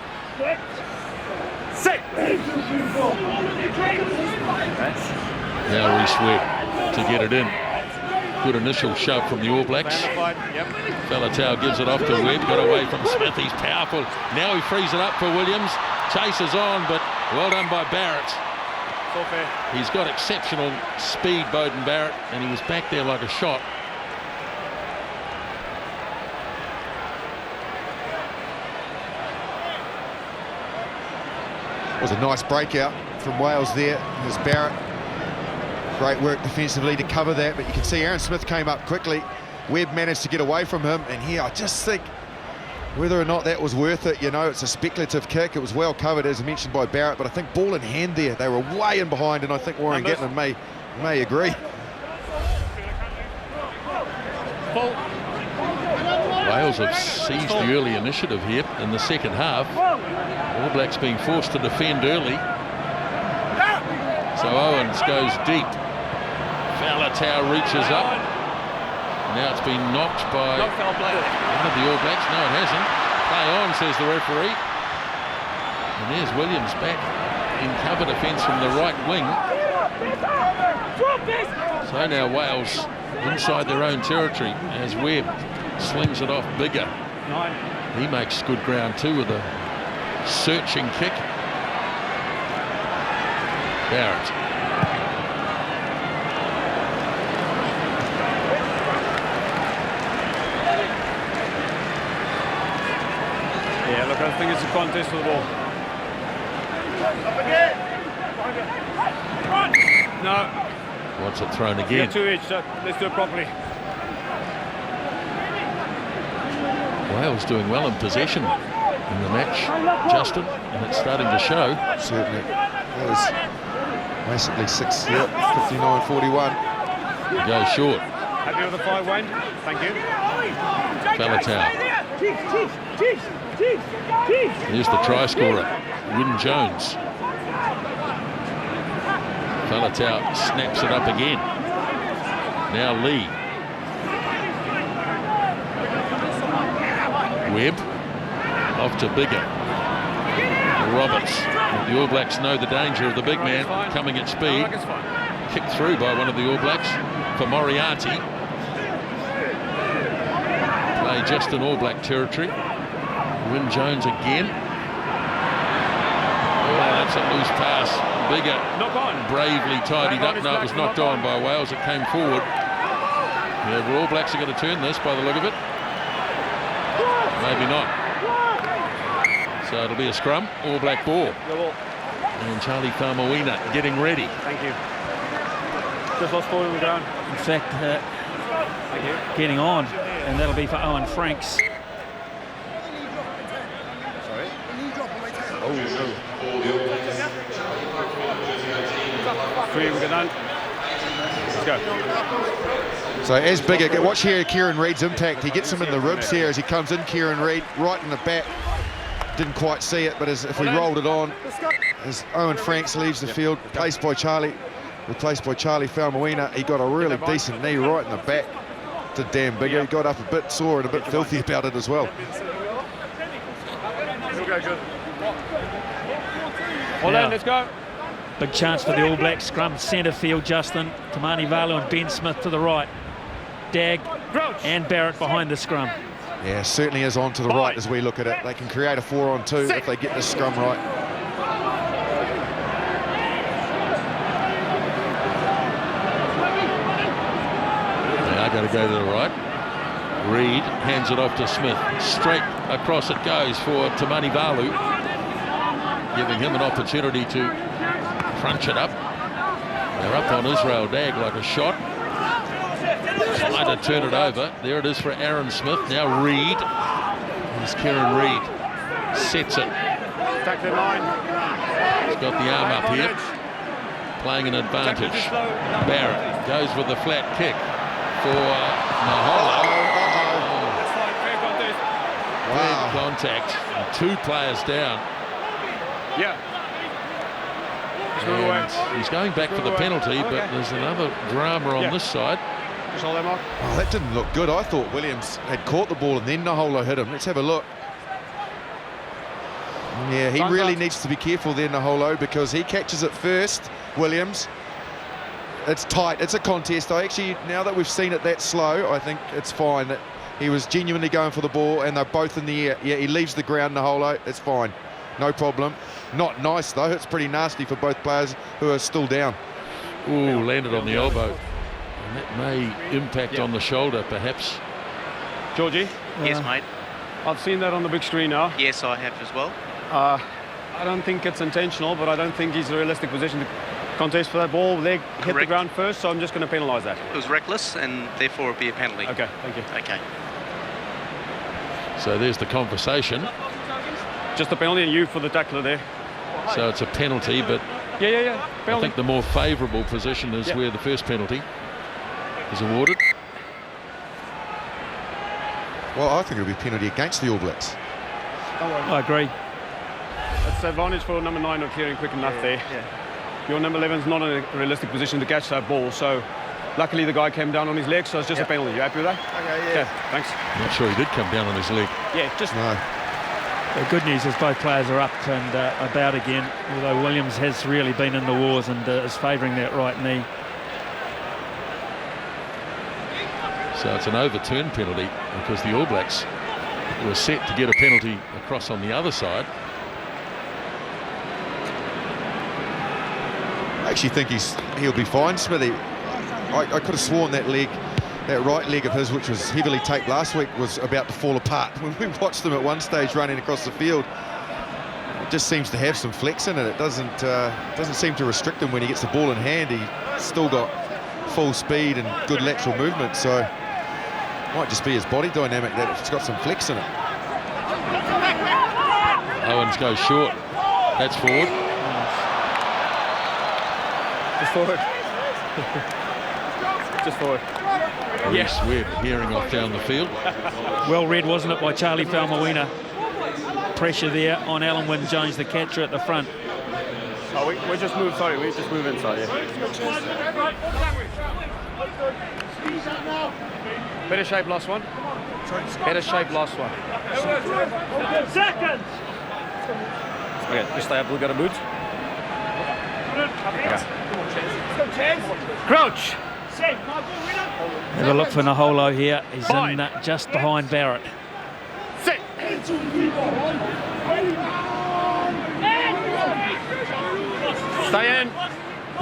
Now Reece Webb to get it in. Good initial shove from the All Blacks. Faletau gives it off to Webb, got away from Smith, he's powerful. Now he frees it up for Williams, chases on, but well done by Barrett. He's got exceptional speed, Beauden Barrett, and he was back there like a shot. It was a nice breakout from Wales there. There's Barrett. Great work defensively to cover that, but you can see Aaron Smith came up quickly. Webb managed to get away from him, and here I just think whether or not that was worth it, you know, it's a speculative kick. It was well covered, as mentioned by Barrett, but I think ball in hand there, they were way in behind, and I think Warren Gatland may agree. Wales have seized the early initiative here in the second half. All Blacks being forced to defend early. So Owens goes deep. Faletau reaches up. Now it's been knocked by one of the All Blacks. No, it hasn't. Play on, says the referee. And there's Williams back in cover defence from the right wing. So now Wales inside their own territory as Webb slings it off bigger. He makes good ground too with a searching kick. Barrett. Yeah, look, I think it's a contest for the ball. No. Wants it thrown again. Two each, so let's do it properly. Wales doing well in possession in the match, Justin, and it's starting to show. Certainly. That was basically 59-41. He goes short. Happy with the 5, Wayne? Thank you. Faletau. Here's the try scorer, Wyn Jones. Faletau snaps it up again. Now Lee. Webb off to Bigger. Roberts. The All Blacks know the danger of the big man coming at speed. Kicked through by one of the All Blacks for Moriarty. Play just in All Black territory. Wyn Jones again. Oh, that's a loose pass. Bigger bravely tidied up. No, it was knocked on by Wales. It came forward. Yeah, the All Blacks are going to turn this by the look of it. Maybe not. So it'll be a scrum, All Black ball. And Charlie Faumuina getting ready. Thank you. Just lost ball on the ground. In fact, getting on, and that'll be for Owen Franks. Sorry? Oh, no. 3, we're done. Let's go. So as Bigger, watch here Kieran Reid's impact. He gets him in the ribs here as he comes in, Kieran Reid, right in the back. Didn't quite see it, but if we rolled it on, as Owen Franks leaves the field, replaced by Charlie Faumuina, he got a really decent knee right in the back to Dan Bigger. He got up a bit sore and a bit filthy about it as well. Hold on, let's go. Big chance for the All Blacks. Scrum centre field, Justin. Tamani Valu and Ben Smith to the right. Dag and Barrett behind the scrum. Yeah, certainly is on to the right as we look at it. They can create a 4-on-2 if they get the scrum right. They are going to go to the right. Reed hands it off to Smith. Straight across it goes for Tamani Valu, giving him an opportunity to crunch it up. They're up on Israel Dag like a shot. Trying to turn it over. There it is for Aaron Smith. Now Reed. Here's Kieran Reed. Sets it. Tackle in line. He's got the arm up here. Playing an advantage. Barrett goes with the flat kick for Maholo. Wow. Contact. And 2 players down. Yeah. And he's going back for the penalty, but there's another drama on this side. Just hold that mark. Oh, that didn't look good. I thought Williams had caught the ball and then Naholo hit him. Let's have a look. Yeah, he really needs to be careful there, Naholo, because he catches it first, Williams. It's tight. It's a contest. Now that we've seen it that slow, I think it's fine. That he was genuinely going for the ball and they're both in the air. Yeah, he leaves the ground, Naholo. It's fine. No problem. Not nice, though. It's pretty nasty for both players who are still down. Ooh, landed on the elbow. And that may impact on the shoulder, perhaps. Georgie? Yes, mate. I've seen that on the big screen now. Yes, I have as well. I don't think it's intentional, but I don't think he's in a realistic position to contest for that ball. Leg hit the ground first, so I'm just going to penalise that. It was reckless, and therefore it'd be a penalty. Okay, thank you. Okay. So there's the conversation. Just a penalty and you for the tackler there. So it's a penalty, but Yeah. Penalty. I think the more favourable position is where the first penalty is awarded. Well, I think it'll be penalty against the All Blacks. I agree. It's advantage for number 9 not clearing quick enough there. Yeah. Your number 11's not in a realistic position to catch that ball, so luckily the guy came down on his leg, so it's just a penalty. You happy with that? Okay, thanks. I'm not sure he did come down on his leg. Yeah, just... No. The good news is both players are up and about again, although Williams has really been in the wars and is favouring that right knee. So it's an overturned penalty because the All Blacks were set to get a penalty across on the other side. I actually think he'll be fine, Smithy. I could have sworn that right leg of his, which was heavily taped last week, was about to fall apart. When we watched him at one stage running across the field, it just seems to have some flex in it. It doesn't seem to restrict him when he gets the ball in hand. He's still got full speed and good lateral movement, so it might just be his body dynamic that it's got some flex in it. Owens goes short. That's forward. Just forward. Just forward. Yes, we're hearing off down the field. Well read, wasn't it, by Charlie Falmawina? Pressure there on Alan Wynne-Jones, the catcher at the front. Oh, we just move, sorry, we just move inside, Better shape last one. Better shape last one. Seconds! Okay, just stay up, we've got a boot. Crouch! Have a look for Naholo here. He's in just behind Barrett. Sit! Stay in!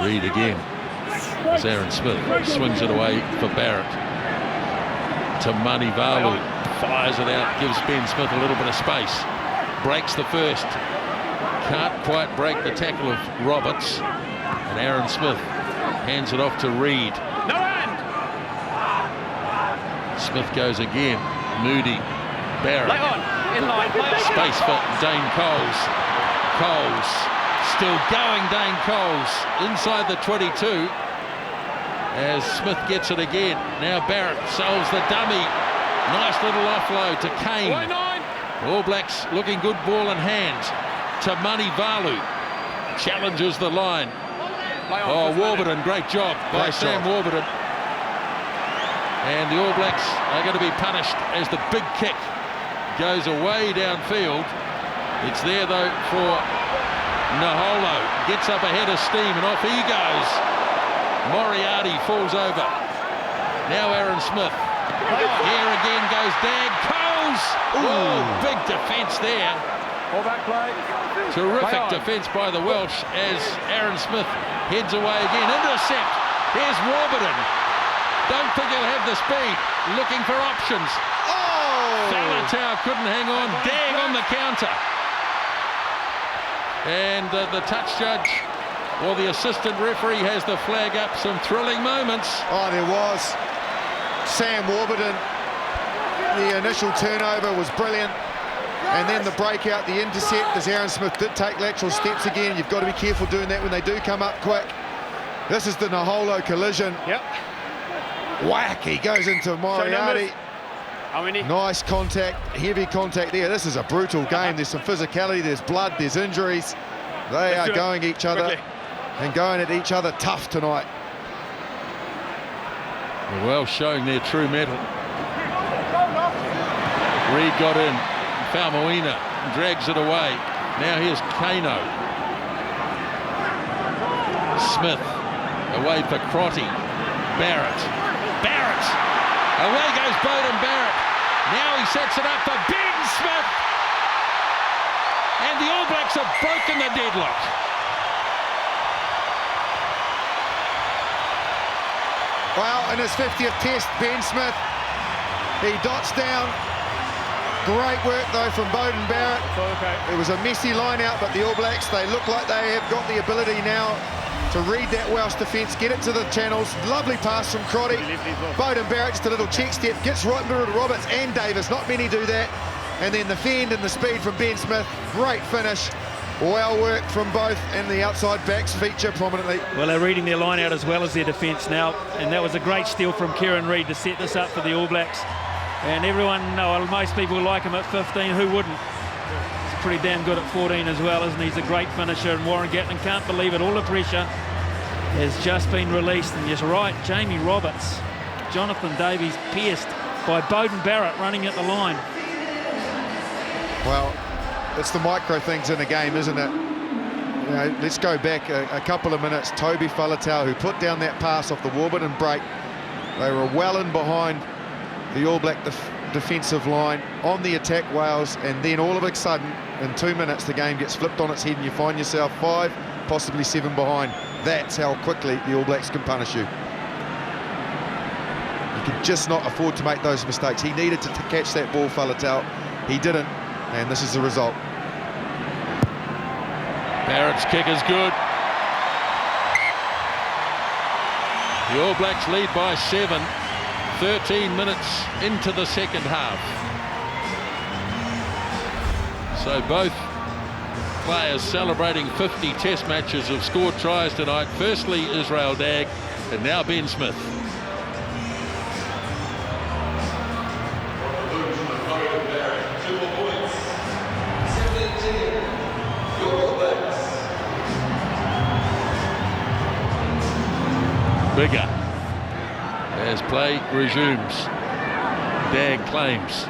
Reed again. As Aaron Smith swings it away for Barrett. Tamani Valu fires it out, gives Ben Smith a little bit of space. Breaks the first. Can't quite break the tackle of Roberts. And Aaron Smith hands it off to Reed. No hand! Smith goes again. Moody. Barrett. Lay on! In line, play on. Space for Dane Coles. Coles. Still going, Dane Coles. Inside the 22. As Smith gets it again. Now Barrett solves the dummy. Nice little offload to Kane. All Blacks looking good ball in hand. Tamani Valu challenges the line. Oh, Warburton, great job by Sam Warburton. And the All Blacks are going to be punished as the big kick goes away downfield. It's there though for Naholo. Gets up ahead of steam and off he goes. Moriarty falls over. Now Aaron Smith Here again goes Dag. Coles! Oh, big defence there. All back play. Terrific defence by the Welsh as Aaron Smith heads away again. Intercept. Here's Warburton. Don't think he'll have the speed. Looking for options. Oh! Falatau couldn't hang on. Dag on the counter. And the touch judge, or the assistant referee, has the flag up. Some thrilling moments. Oh, there was. Sam Warburton, the initial turnover was brilliant. And then the breakout, the intercept, as Aaron Smith did take lateral steps again. You've got to be careful doing that when they do come up quick. This is the Naholo collision. Yep. Whack, he goes into Moriarty. How many? Nice contact, heavy contact there. This is a brutal game. There's some physicality, there's blood, there's injuries. They are going each other and going at each other tough tonight. The Welsh showing their true mettle. Reid got in. Faumuina drags it away. Now here's Kano. Smith away for Crotty. Barrett. Away goes Bowden Barrett. Now he sets it up for Ben Smith. And the All Blacks have broken the deadlock. Well, in his 50th test, Ben Smith, he dots down. Great work, though, from Bowden Barrett. It was a messy line-out, but the All Blacks, they look like they have got the ability now to read that Welsh defence, get it to the channels. Lovely pass from Crotty. Bowden Barrett, just a little check step, gets right middle to Roberts and Davis. Not many do that. And then the fend and the speed from Ben Smith. Great finish. Well worked from both, and the outside backs feature prominently. Well, they're reading their line out as well as their defence now, and that was a great steal from Kieran Reid to set this up for the All Blacks. And everyone, well, most people like him at 15, who wouldn't? He's pretty damn good at 14 as well, isn't he? He's a great finisher, and Warren Gatland can't believe it. All the pressure has just been released, and yes, right, Jamie Roberts, Jonathan Davies pierced by Bowden Barrett running at the line. Well, it's the micro things in the game, isn't it? You know, let's go back a couple of minutes. Toby Falatau, who put down that pass off the Warburton break. They were well in behind the All Black defensive line on the attack, Wales, and then all of a sudden, in 2 minutes, the game gets flipped on its head and you find yourself 5, possibly 7 behind. That's how quickly the All Blacks can punish you. You can just not afford to make those mistakes. He needed to catch that ball, Falatau. He didn't, and this is the result. Barrett's kick is good. The All Blacks lead by 7. 13 minutes into the second half. So both players celebrating 50 test matches have scored tries tonight. Firstly Israel Dag, and now Ben Smith. Bigger as play resumes. Dag claims.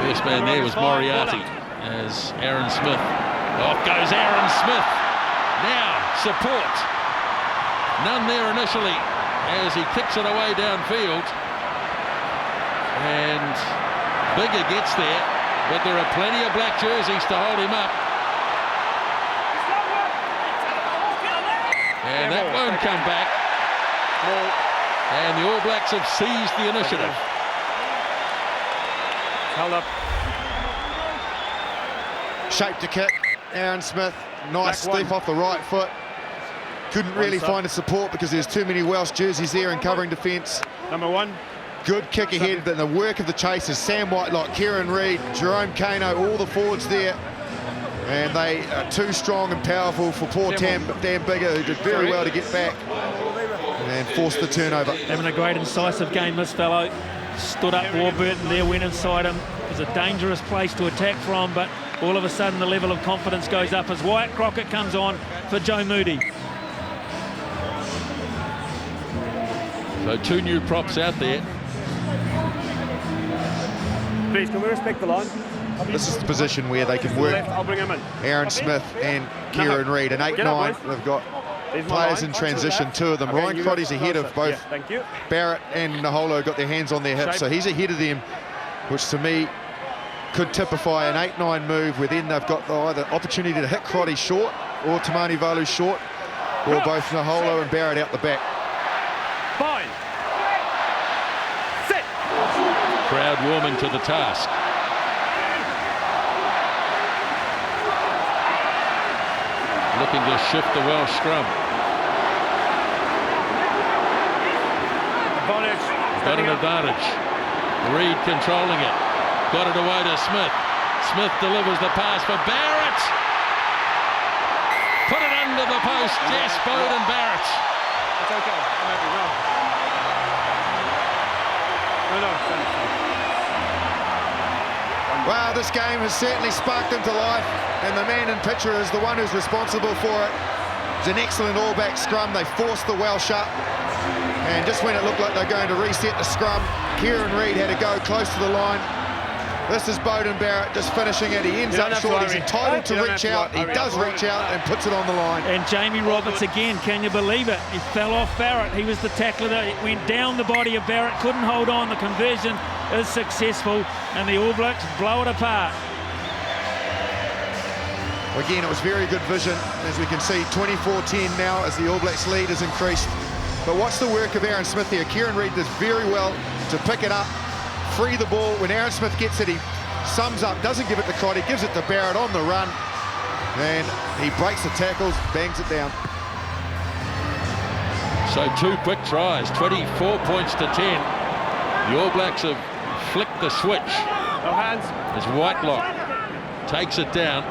First man there was Moriarty as Aaron Smith. Off goes Aaron Smith. Now support. None there initially as he kicks it away downfield. And Bigger gets there, but there are plenty of black jerseys to hold him up. And that won't come back. And the All Blacks have seized the initiative. Held up. Shape to kick. Aaron Smith, nice step off the right foot. Couldn't really find a support because there's too many Welsh jerseys there in covering defence. Number 1. Good kick ahead, but the work of the chasers, Sam Whitelock, Kieran Reid, Jerome Kano, all the forwards there. And they are too strong and powerful for poor Dan Bigger, who did very well to get back and forced the turnover. Having a great incisive game, this fellow. Stood up Warburton there, went inside him. It was a dangerous place to attack from, but all of a sudden the level of confidence goes up as Wyatt Crockett comes on for Joe Moody. So 2 new props out there. Please, can we respect the line? This is the position where they can work I'll bring him in. Aaron Smith and Kieran Reid. An 8-9 they've got players in transition, two of them. Okay, Ryan Crotty's ahead of both Thank you. Barrett and Naholo, got their hands on their hips, so he's ahead of them, which to me could typify an 8-9 move where then they've got the either opportunity to hit Crotty short or Tamani Valu short, or both Naholo and Barrett out the back. Fine. Sit. Crowd warming to the task. Looking to shift the Welsh scrum. Advantage. Got an advantage. Reed controlling it. Got it away to Smith. Smith delivers the pass for Barrett. Put it under the post. Jess Bowden Barrett. It's okay. I'm happy. No. Wow, this game has certainly sparked into life, and the man in picture is the one who's responsible for it. It's an excellent all-back scrum. They forced the Welsh up, and just when it looked like they're going to reset the scrum, Kieran Reid had to go close to the line. This is Bowden Barrett just finishing it. He ends up short. He's entitled to reach out. He does reach out and puts it on the line. And Jamie Roberts again, can you believe it? He fell off Barrett. He was the tackler that went down the body of Barrett, couldn't hold on. The conversion is successful, and the All Blacks blow it apart. Again, it was very good vision. As we can see, 24-10 now as the All Blacks lead has increased. But watch the work of Aaron Smith here. Kieran Reid does very well to pick it up, free the ball. When Aaron Smith gets it, he sums up, doesn't give it to Crotty, gives it to Barrett on the run, and he breaks the tackles, bangs it down. So 2 quick tries, 24 points to 10. The All Blacks have flicked the switch. No hands. As Whitelock takes it down.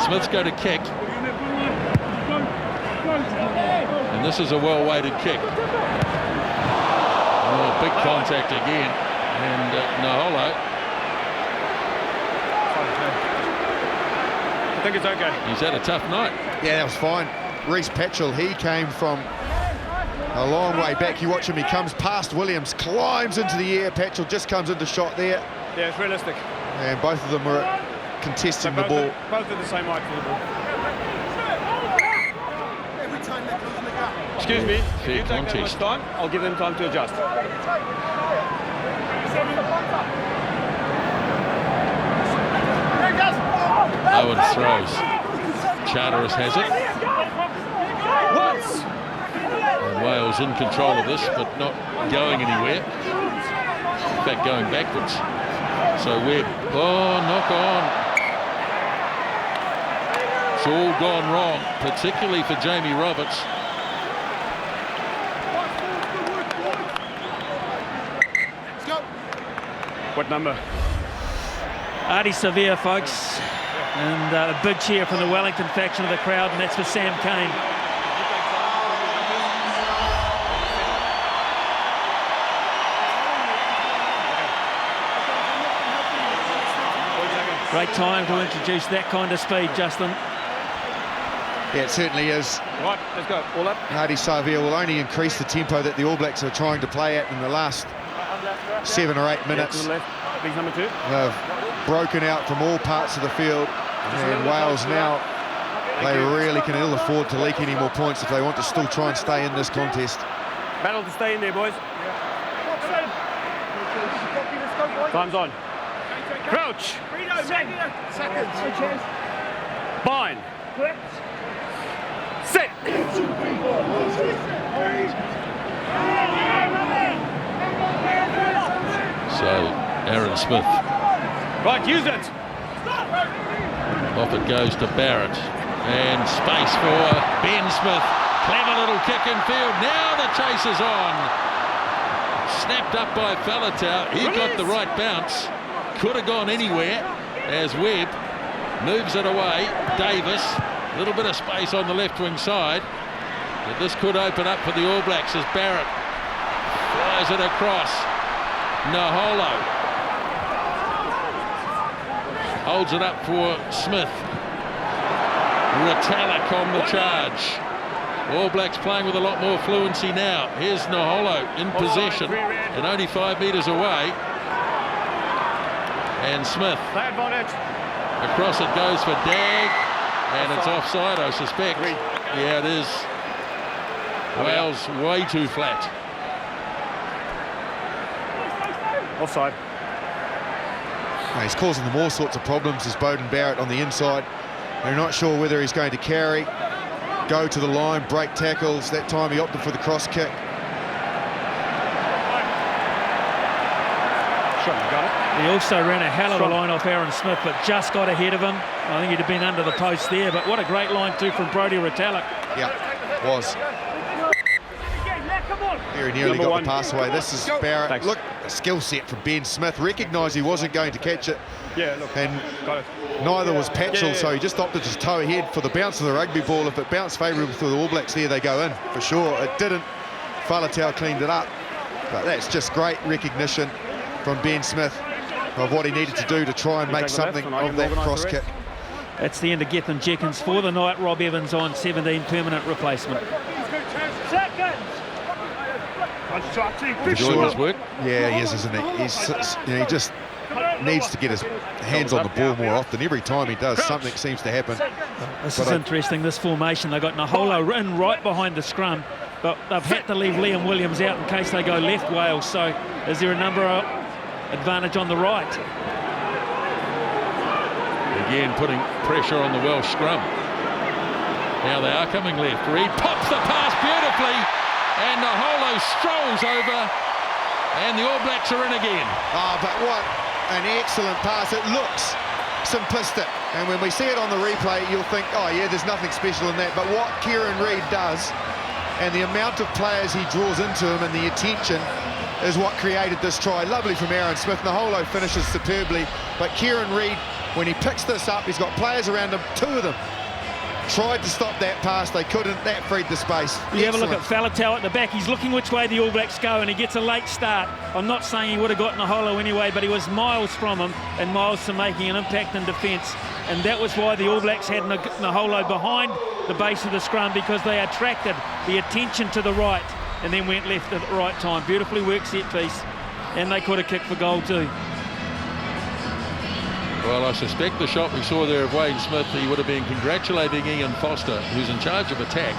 Smith's going to kick. And this is a well-weighted kick. Oh, big contact again. And Naholo. I think it's okay. He's had a tough night. Yeah, that was fine. Reece Patchell, he came from a long way back. You watch him, he comes past Williams, climbs into the air. Patchell just comes into shot there. Yeah, it's realistic. And both of them were contesting the ball. Both are the same height for the ball. Excuse me, if Fair you take that contest. much time, I'll give them time to adjust. Owen throws. Charteris has it. And Wales in control of this, but not going anywhere. In fact, going backwards. So Webb, knock on. It's all gone wrong, particularly for Jamie Roberts. What number? Artie Severe, folks. And a big cheer from the Wellington faction of the crowd, and that's for Sam Cane. Great time to introduce that kind of speed, Justin. Yeah, it certainly is. Right, let's go. All up. Hardy Savia will only increase the tempo that the All Blacks are trying to play at in the last 7 or 8 minutes. To the left. Big number 2. They've broken out from all parts of the field, and Wales now, they really can ill afford to leak any more points if they want to still try and stay in this contest. Battle to stay in there, boys. Time's on. Crouch. Bind. Sit. So Aaron Smith. Right, use it. Off it goes to Barrett. And space for Ben Smith. Clever little kick in field. Now the chase is on. Snapped up by Faletau. He got the right bounce. Could have gone anywhere as Webb moves it away. Davis, a little bit of space on the left wing side. But this could open up for the All Blacks as Barrett flies it across. Naholo holds it up for Smith. Retallick on the charge. All Blacks playing with a lot more fluency now. Here's Naholo in possession and only 5 metres away. And Smith. Play advantage. Across it goes for Dag. And it's offside, I suspect. Yeah, it is. Wales way too flat. Offside. He's causing them all sorts of problems, as Beauden Barrett on the inside. They're not sure whether he's going to carry, go to the line, break tackles. That time he opted for the cross kick. Got it. He also ran a hell of a line off Aaron Smith, but just got ahead of him. I think he'd have been under the post there, but what a great line too from Brodie Retallick. Yeah, was. Very nearly got the pass away. This is Barrett. Thanks. Look, a skill set from Ben Smith. Recognised he wasn't going to catch it. Yeah, look. And Got it. neither was Patchell, Yeah. so he just opted to toe ahead for the bounce of the rugby ball. If it bounced favourable to the All Blacks there, they go in, for sure. It didn't. Faletau cleaned it up. But that's just great recognition from Ben Smith of what he needed to do to try and make something of that cross kick. That's the end of Gethin Jenkins for the night. Rob Evans on 17, permanent replacement. Enjoying his work. Yeah, he is, isn't he? He just needs to get his hands on the ball more often. Every time he does, something seems to happen. This is interesting, this formation. They've got Naholo in right behind the scrum, but they've had to leave Liam Williams out in case they go left Wales. So is there a number advantage on the right? Again, putting pressure on the Welsh scrum. Now they are coming left. Reid pops the pass beautifully, and Naholo strolls over, and the All Blacks are in again. Ah, but what an excellent pass. It looks simplistic, and when we see it on the replay, you'll think, oh yeah, there's nothing special in that. But what Kieran Reid does, and the amount of players he draws into him and the attention, is what created this try. Lovely from Aaron Smith. Naholo finishes superbly, but Kieran Reid, when he picks this up, he's got players around him, two of them tried to stop that pass, they couldn't. That freed the space. You have a look at Faletau at the back. He's looking which way the All Blacks go, and he gets a late start. I'm not saying he would have gotten a holo anyway, but he was miles from him and miles from making an impact in defence. And that was why the All Blacks had Naholo behind the base of the scrum, because they attracted the attention to the right and then went left at the right time. Beautifully worked set piece, and they could have kicked for goal too. Well, I suspect the shot we saw there of Wayne Smith, he would have been congratulating Ian Foster, who's in charge of attack.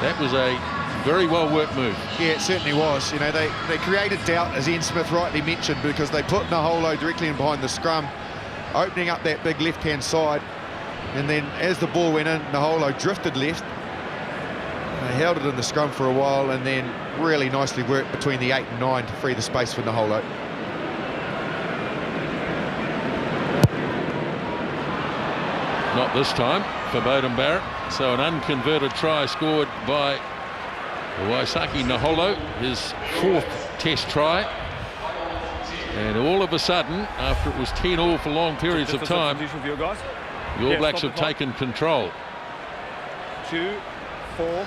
That was a very well-worked move. Yeah, it certainly was. You know, they created doubt, as Ian Smith rightly mentioned, because they put Naholo directly in behind the scrum, opening up that big left-hand side. And then as the ball went in, Naholo drifted left. They held it in the scrum for a while, and then really nicely worked between the 8 and 9 to free the space for Naholo. Not this time for Beauden Barrett. So an unconverted try scored by Waisaki Naholo, his 4th test try. And all of a sudden, after it was 10-all for long periods of time, the All Blacks have taken control. 2, 4.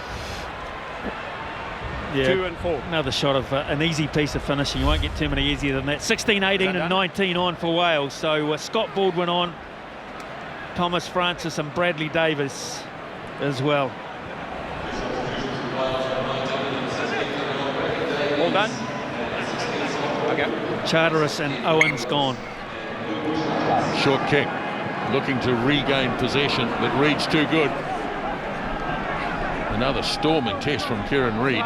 Yeah, 2 and 4. Another shot of an easy piece of finishing. You won't get too many easier than that. 16, 18 and 19 on for Wales. So Scott Baldwin on, Thomas Francis and Bradley Davis as well. All done? Okay. Charteris and Owens gone. Short kick, looking to regain possession, but Reid's too good. Another storming test from Kieran Reid.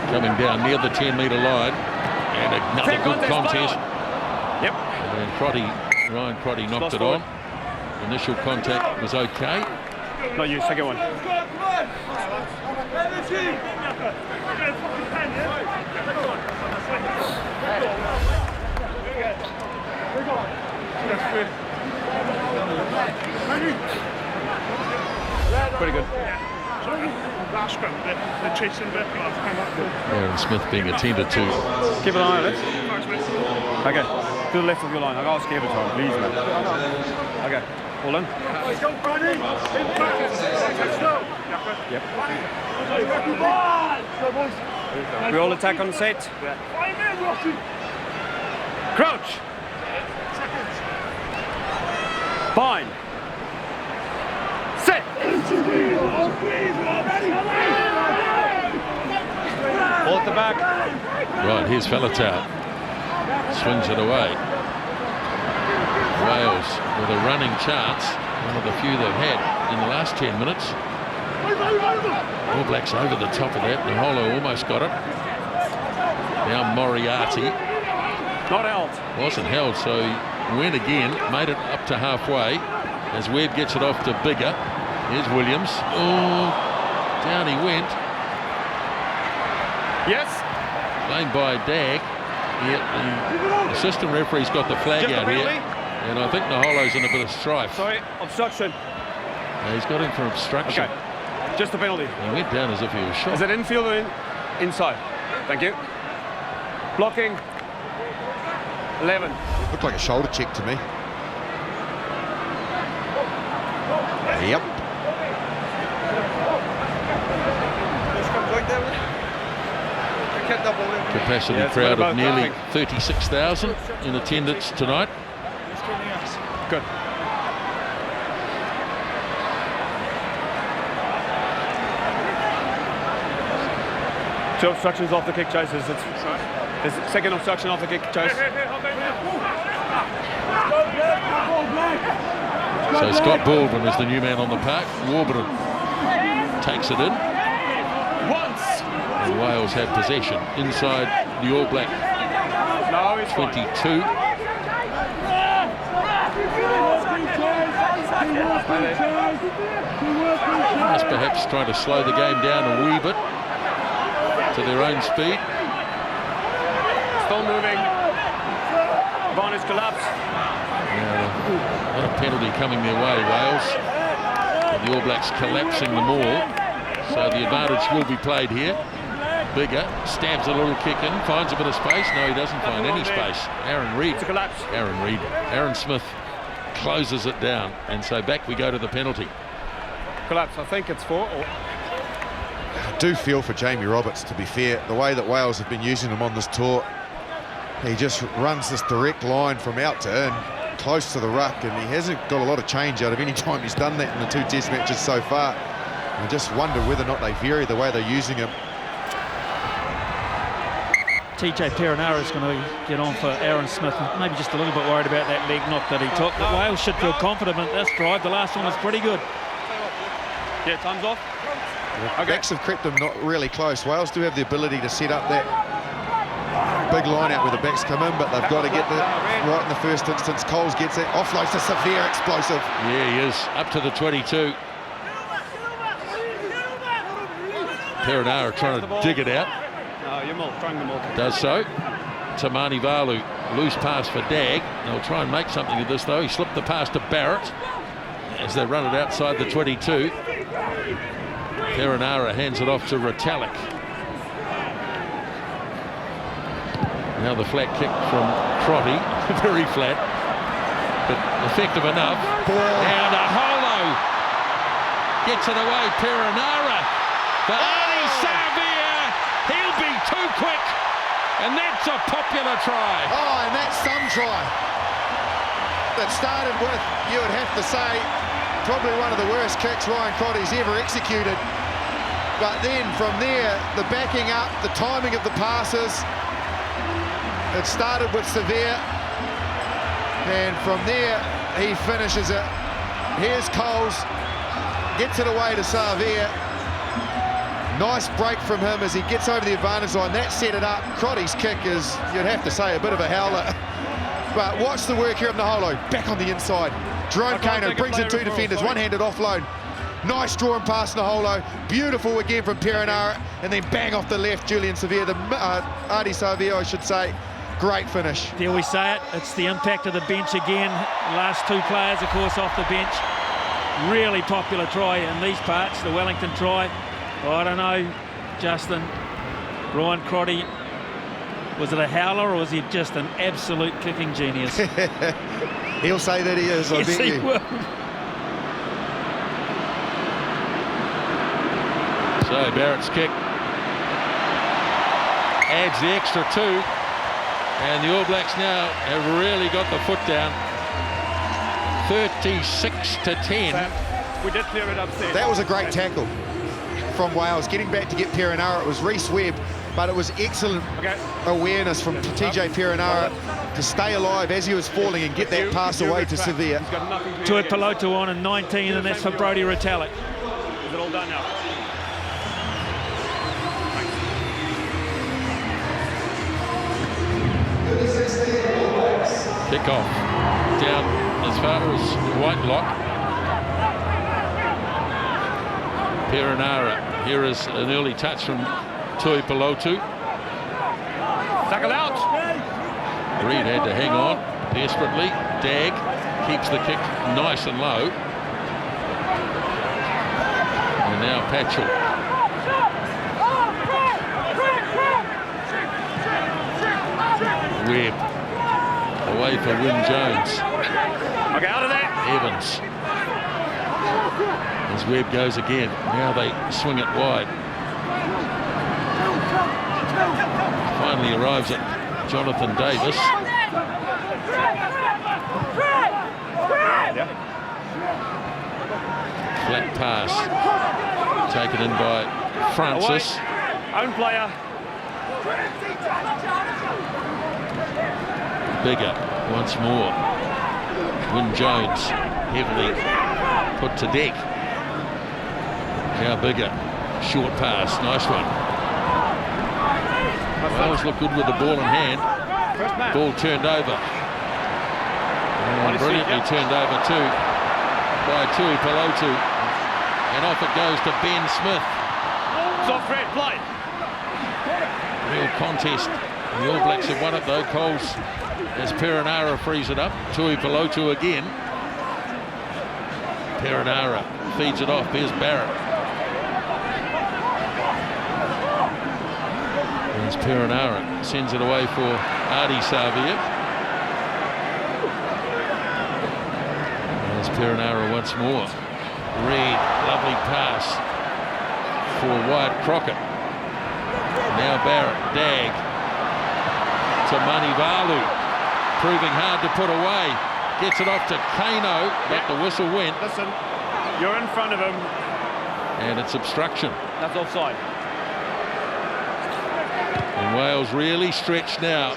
Coming down near the 10-metre line. And another good contest. Yep. And then Ryan Crotty knocked it on. Initial contact was okay. Not you, second one. Pretty good. Aaron Smith being attended to. Keep an eye on it. Okay. To the left of your line. I'll ask you every time, please, man. Okay. All in. Yep. We all attack on set. Crouch. Bind. Set. Ball at the back. Right, here's Faletau. Swings it away. Wales with a running chance. one of the few they've had in the last 10 minutes. All Blacks over the top of that. Naholo almost got it. Now Moriarty. Not held. Wasn't held, so he went again, made it up to halfway as Webb gets it off to Bigger. Here's Williams. Oh, down he went. Yes. Blamed by Dag. Yeah, the assistant referee's got the flag Just out a here. penalty. And I think Naholo's in a bit of strife. Sorry, obstruction. He's got him for obstruction. Okay. Just a penalty. He went down as if he was shot. Is it infield or inside? Thank you. Blocking. 11. Looked like a shoulder check to me. Yep. Capacity Yeah, crowd about of nearly timing. 36,000 in attendance tonight. Good. Two obstructions off the kick chases. There's second obstruction off the kick chase. So Scott Baldwin is the new man on the park. Warburton takes it in. Once. And Wales have possession inside the All Black No, it's 22. Must perhaps try to slow the game down a wee bit to their own speed. Still moving. Varnish collapse. Not a penalty coming their way, Wales. And the All Blacks collapsing the maul. So the advantage will be played here. Bigger stabs a little kick in, finds a bit of space. No, he doesn't find any space. Aaron Reid. It's a collapse. Aaron Smith closes it down. And so back we go to the penalty. Collapse. I think it's 4. I do feel for Jamie Roberts, to be fair. The way that Wales have been using him on this tour, he just runs this direct line from out to in, close to the ruck, and he hasn't got a lot of change out of any time he's done that in the 2 test matches so far. I just wonder whether or not they vary the way they're using him. TJ Perenara is going to get on for Aaron Smith. Maybe just a little bit worried about that leg knock that he took. But Wales should feel confident in this drive. The last one was pretty good. Yeah, time's off. The backs have crept them not really close. Wales do have the ability to set up that big line out where the backs come in, but they've got to get the right in the first instance. Coles gets it, offloads to Severe, explosive. Yeah, he is up to the 22. Perenara trying to dig it out. No, you're trying them all. Does so. Tamani Valu, loose pass for Dag. They'll try and make something of this though. He slipped the pass to Barrett as they run it outside the 22. Perenara hands it off to Retallick. Now the flat kick from Crotty, very flat, but effective enough. Now Naholo gets it away. Perenara for Arnie Savia. He'll be too quick, and that's a popular try. Oh, and that's some try. That started with, you would have to say, probably one of the worst kicks Ryan Crotty's ever executed. But then from there, the backing up, the timing of the passes, it started with Severe, and from there he finishes it. Here's Coles, gets it away to Savia. Nice break from him as he gets over the advantage line. That set it up. Crotty's kick is, you'd have to say, a bit of a howler. But watch the work here of Naholo, back on the inside. Jerome Kano brings in 2 defenders, one-handed offload. Nice drawing past Naholo, beautiful again from Perenara, and then bang off the left, Julian Severe, Artie Savia, I should say. Great finish. There we say it, it's the impact of the bench again. Last 2 players, of course, off the bench. Really popular try in these parts, the Wellington try. I don't know, Justin, Ryan Crotty, was it a howler or was he just an absolute kicking genius? He'll say that he is, I bet you. Yes, he will. So Barrett's kick adds the extra 2, and the All Blacks now have really got the foot down. 36-10. We did clear it upstairs. That was a great tackle from Wales. Getting back to get Perenara, it was Reece Webb, but it was excellent awareness from TJ Perenara to stay alive as he was falling and get that pass away to Severe. Tuipulotu on in 19, and that's for Brodie Retallick. Is it all done now? Kick off down as far as Whitelock. Perenara. Here is an early touch from Tuipulotu. Tackle out. Reid had to hang on desperately. Dag keeps the kick nice and low. And now Patchell. Webb. Away for Wyn Jones. Okay, out of there. Evans. As Webb goes again. Now they swing it wide. Finally arrives at Jonathan Davis. Flat pass. Taken in by Francis. Away. Own player. Bigger once more. Wyn Jones heavily put to deck. Now Bigger. Short pass. Nice one. Wales look good with the ball in hand. Ball turned over. And brilliantly turned over too by Tuipulotu. And off it goes to Ben Smith. Soft red play. Real contest. The All Blacks have won it though. Coles as Perenara frees it up. Tuipulotu again. Perenara feeds it off. There's Barrett. There's Perenara. Sends it away for Ardie Savea. There's Perenara once more. Reid, lovely pass for Wyatt Crockett. Now Barrett, Dag to Manivalu, proving hard to put away. Gets it off to Kano, but the whistle went. Listen, you're in front of him. And it's obstruction. That's offside. And Wales really stretched now.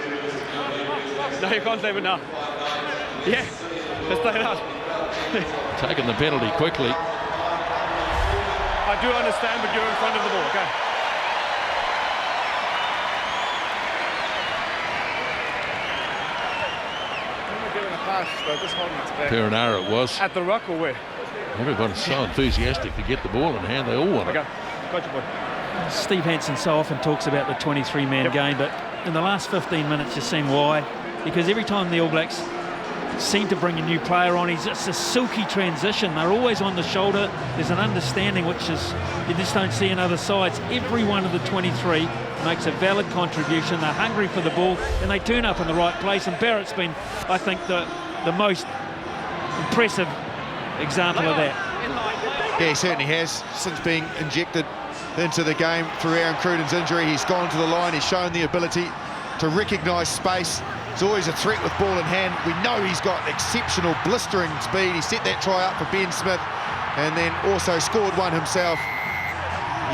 No, you can't save it now. Yeah, let's take it out. Taking the penalty quickly. I do understand, but you're in front of the ball, okay? Perenara it was. At the ruck or where? Everybody's so enthusiastic to get the ball in hand. They all want it. Okay, got your boy. Steve Hansen so often talks about the 23-man game, but in the last 15 minutes you've seen why. Because every time the All Blacks seem to bring a new player on, it's a silky transition. They're always on the shoulder. There's an understanding which is you just don't see in other sides. Every one of the 23 makes a valid contribution. They're hungry for the ball and they turn up in the right place. And Barrett's been, I think, the most impressive example of that. Yeah, he certainly has. Since being injected into the game through Aaron Cruden's injury, he's gone to the line. He's shown the ability to recognise space. He's always a threat with ball in hand. We know he's got exceptional blistering speed. He set that try up for Ben Smith and then also scored one himself.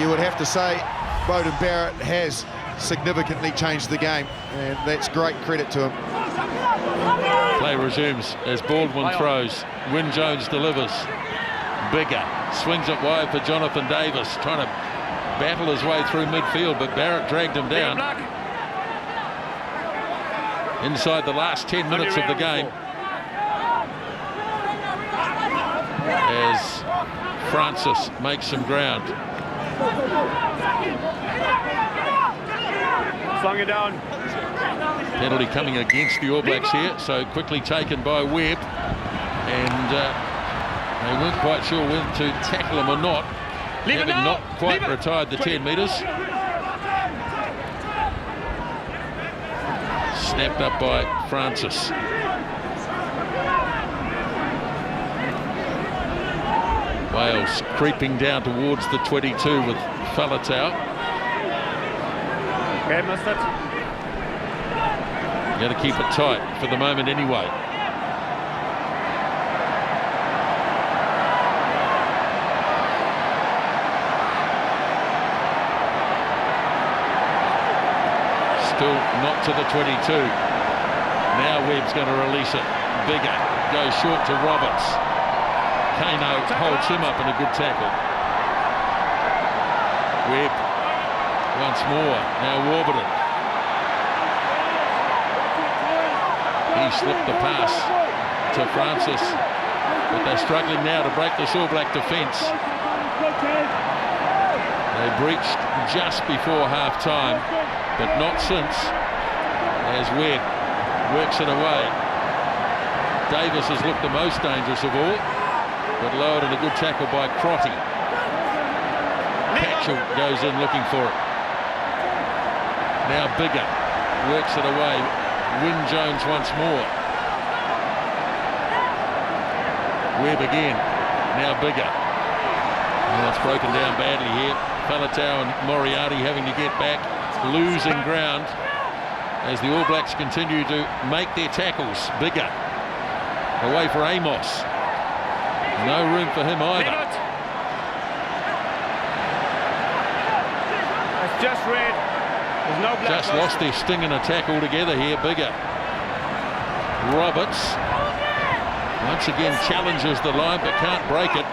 You would have to say Beauden Barrett has significantly changed the game, and that's great credit to him. Play resumes as Baldwin throws. Wyn Jones delivers. Bigger swings it wide for Jonathan Davis, trying to battle his way through midfield, but Barrett dragged him down. Inside the last 10 minutes of the game, as Francis makes some ground. Slung it down. Penalty coming against the All Blacks here, so quickly taken by Webb, and they weren't quite sure whether to tackle him or not, having not quite retired the 10 metres. Snapped up by Francis. Wales creeping down towards the 22 with Faletau. Okay, missed it. Got to keep it tight for the moment anyway. Still not to the 22. Now Webb's going to release it. Bigger goes short to Roberts. Kano holds him up in a good tackle. Webb once more. Now Warburton. He slipped the pass to Francis, but they're struggling now to break this All Black defence. They breached just before half-time, but not since, as Webb works it away. Davis has looked the most dangerous of all, but lowered in a good tackle by Crotty. Patchell goes in looking for it. Now Bigger works it away. Wyn Jones once more. Webb again. Now Bigger. Oh, it's broken down badly here. Faletau and Moriarty having to get back, losing ground as the All Blacks continue to make their tackles. Bigger away for Amos. No room for him either. It's just red. There's no black. Just lost their sting in attack altogether here. Bigger. Roberts once again challenges the line but can't break it.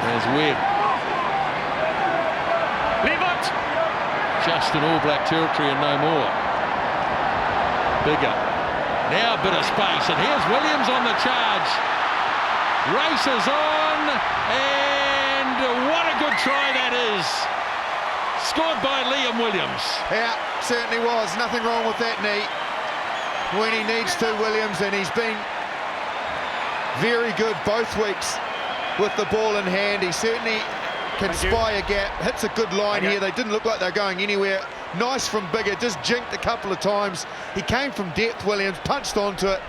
There's Webb. Leave it. Just in All Black territory and no more. Bigger. Now a bit of space, and here's Williams on the charge. Races on, and what a good try that is. Scored by Liam Williams. Yeah, certainly was. Nothing wrong with that knee when he needs to, Williams, and he's been very good both weeks with the ball in hand. He certainly can spy a gap, hits a good line here. They didn't look like they're going anywhere. Nice from Bigger, just jinked a couple of times. He came from depth, Williams, punched onto it,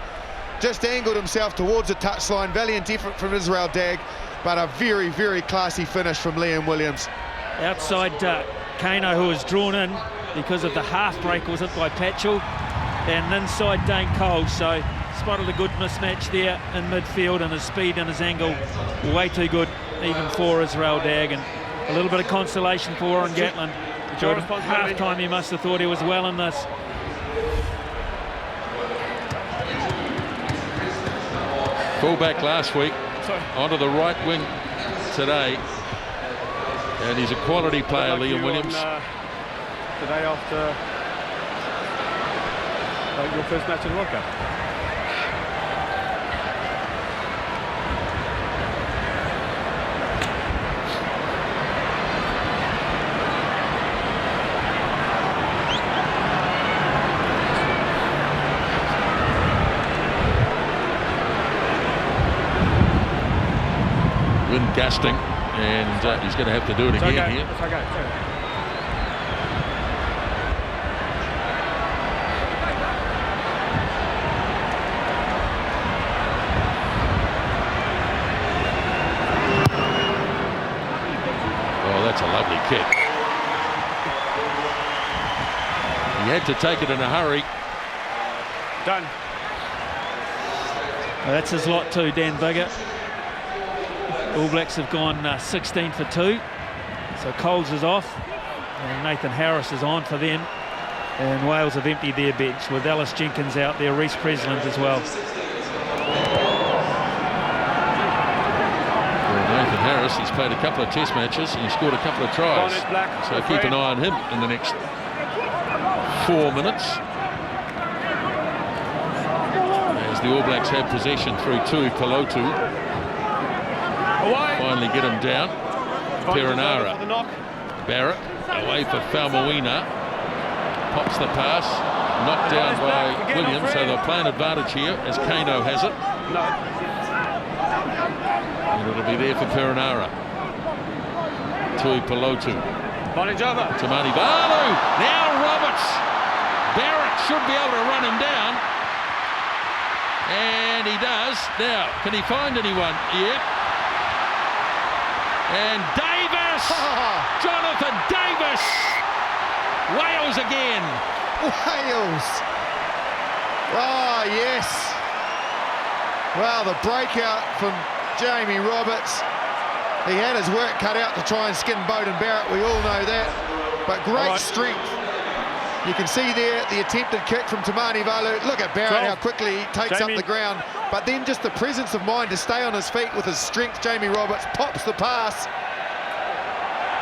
just angled himself towards the touchline. Valiant effort from Israel Dagg, but a very, very classy finish from Liam Williams. Outside Kano, who was drawn in because of the half break, was it by Patchell, and inside Dane Cole, so spotted a good mismatch there in midfield, and his speed and his angle way too good even for Israel Dagg, and a little bit of consolation for Warren Gatland. Half time he must have thought he was well in this. Fullback last week, onto the right wing today, and he's a quality player, Liam Williams. The day after your first match in the World Cup. Wind gusting, and he's going to have to do it again here. It's okay. Oh, that's a lovely kick. He had to take it in a hurry. Done. Well, that's his lot too, Dan Bigger. All Blacks have gone 16 for 2, so Coles is off and Nathan Harris is on for them, and Wales have emptied their bench with Ellis Jenkins out there, Reece Presland as well. Nathan Harris, he's played a couple of test matches and he scored a couple of tries, so keep an eye on him in the next 4 minutes. As the All Blacks have possession through Tui Pelotu. Finally get him down. Perenara. Barrett away for Falmoina. Pops the pass. Knocked down by Williams, so they'll play an advantage here as Kano has it. And it'll be there for Perenara. Tui Pelotu. Tamani Valu. Now Roberts. Barrett should be able to run him down. And he does. Now, can he find anyone? Yep. And Davis! Jonathan Davis! Wales again! Wales! Oh, yes! Well, the breakout from Jamie Roberts. He had his work cut out to try and skin Beauden Barrett, we all know that. But great strength You can see there the attempted kick from Tamani Valu. Look at Barrett, how quickly he takes Jamie. up the ground. But then just the presence of mind to stay on his feet with his strength. Jamie Roberts pops the pass.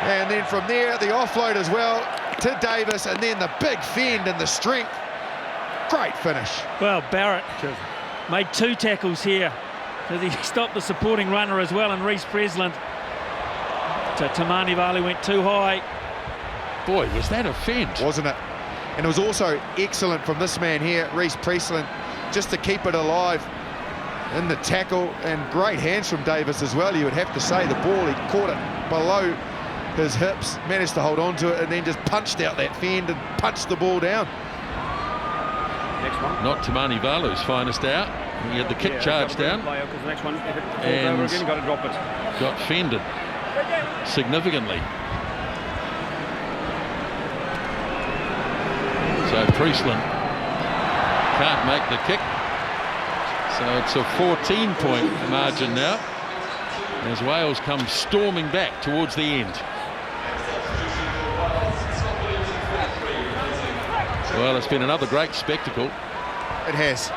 And then from there, the offload as well to Davis. And then the big fend and the strength. Great finish. Well, Barrett made 2 tackles here. He stopped the supporting runner as well, and Reece Presland. So Tamani Valu went too high. Boy, was that a fend. Wasn't it? And it was also excellent from this man here, Reece Presland, just to keep it alive in the tackle, and great hands from Davis as well. You would have to say the ball, he caught it below his hips, managed to hold on to it, and then just punched out that fend and punched the ball down. Next one. Not Tamani Valu's finest out. He had the kick charge down. The next one, if it falls And over again, got to drop it. Got fended significantly. So Priestland can't make the kick. So it's a 14-point margin now as Wales come storming back towards the end. Well, it's been another great spectacle. It has.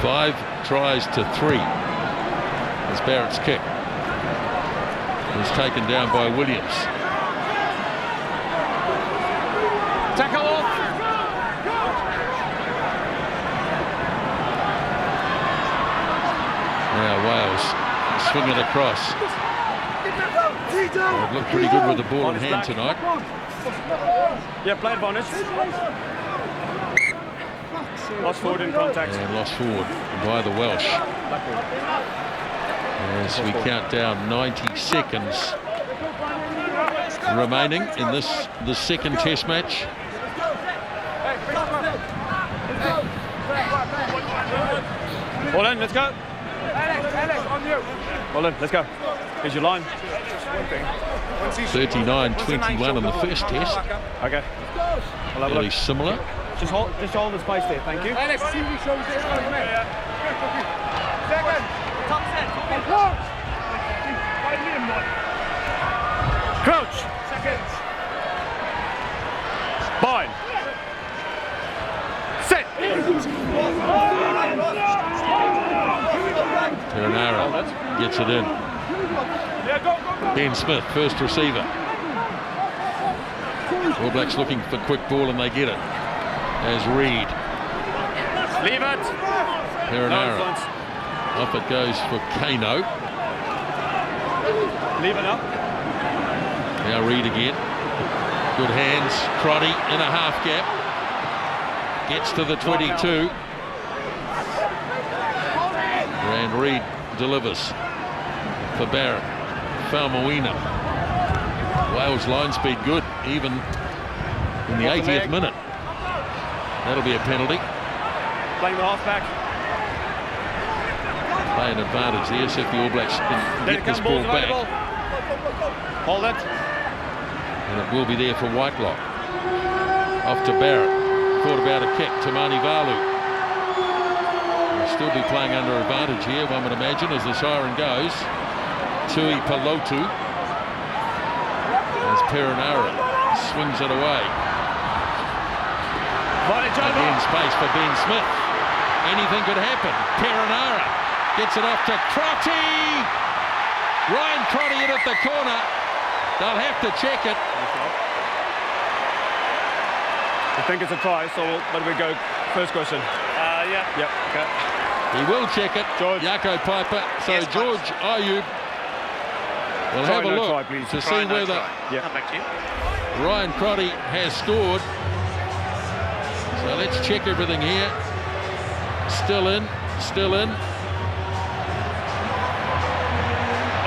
Five tries to 3 as Barrett's kick was taken down by Williams. Tackle off. Now Wales swing it across. It looked pretty good with the ball in hand tonight. Yeah, play advantage. Lost forward in contact. And lost forward by the Welsh. As we count down 90 seconds remaining in the second test match. All in, let's go. All in, let's go. Here's your line. 39-21 in the first test. Okay. I'll have a Fairly look. similar. Just hold the space there, thank you. Alex, see me show this one, man. Second. Crouch. Seconds. Bind. Set. Perenara gets it in. Ben Smith, first receiver. All Blacks looking for quick ball and they get it. As Reed. Leave it. Perenara. Off it goes for Kano. Leave it up. Now Reed again. Good hands. Crotty in a half gap. Gets to the 22. And Reed delivers for Barrett. Falmoina. Wales line speed good, even in the 80th minute. That'll be a penalty. Playing the half back. Play an advantage there, so if the All Blacks can get this ball back. Hold it. And it will be there for Whitelock. Off to Barrett. Thought about a kick to Mani Valu. They'll still be playing under advantage here, one would imagine, as the siren goes. Tui Palotu. As Perenara swings it away. Again, space for Ben Smith. Anything could happen. Perenara gets it off to Crotty. Ryan Crotty in at the corner. They'll have to check it. I think it's a try, so but we go first question. Yeah. Yep. Okay. He will check it. George. Yako Piper. So Yes, George Ayub will Try, have a no look try, please. to Try, see no whether try. Yeah. Come back to you. Ryan Crotty has scored. So let's check everything here. Still in. Still in.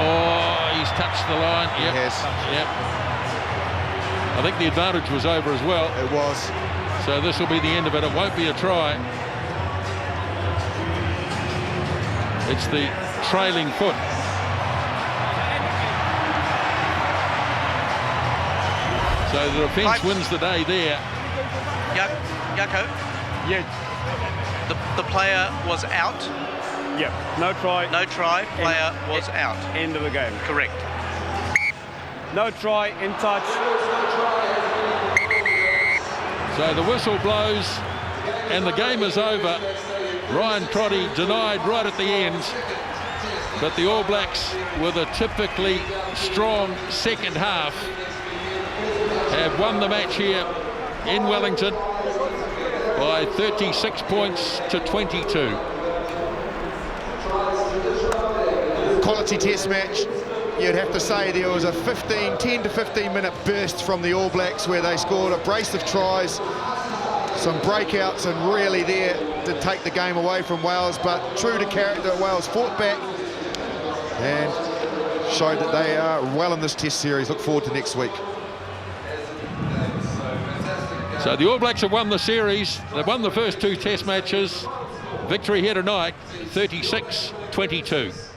Oh, he's touched the line. Yep. Yes. Yep. I think the advantage was over as well. It was. So this will be the end of it. It won't be a try. It's the trailing foot. So the defence wins the day there. Yako, Yeah. the player was out Yep. No try. No try, player was out. End of the game. Correct. No try, in touch. So the whistle blows and the game is over. Ryan Crotty denied right at the end, but the All Blacks, with a typically strong second half, have won the match here in Wellington by 36 points to 22. Quality test match. You'd have to say there was a 10 to 15 minute burst from the All Blacks where they scored a brace of tries, some breakouts, and really there to take the game away from Wales, but true to character, Wales fought back and showed that they are well in this test series. Look forward to next week. So the All Blacks have won the series. They've won the first two test matches. Victory here tonight, 36-22.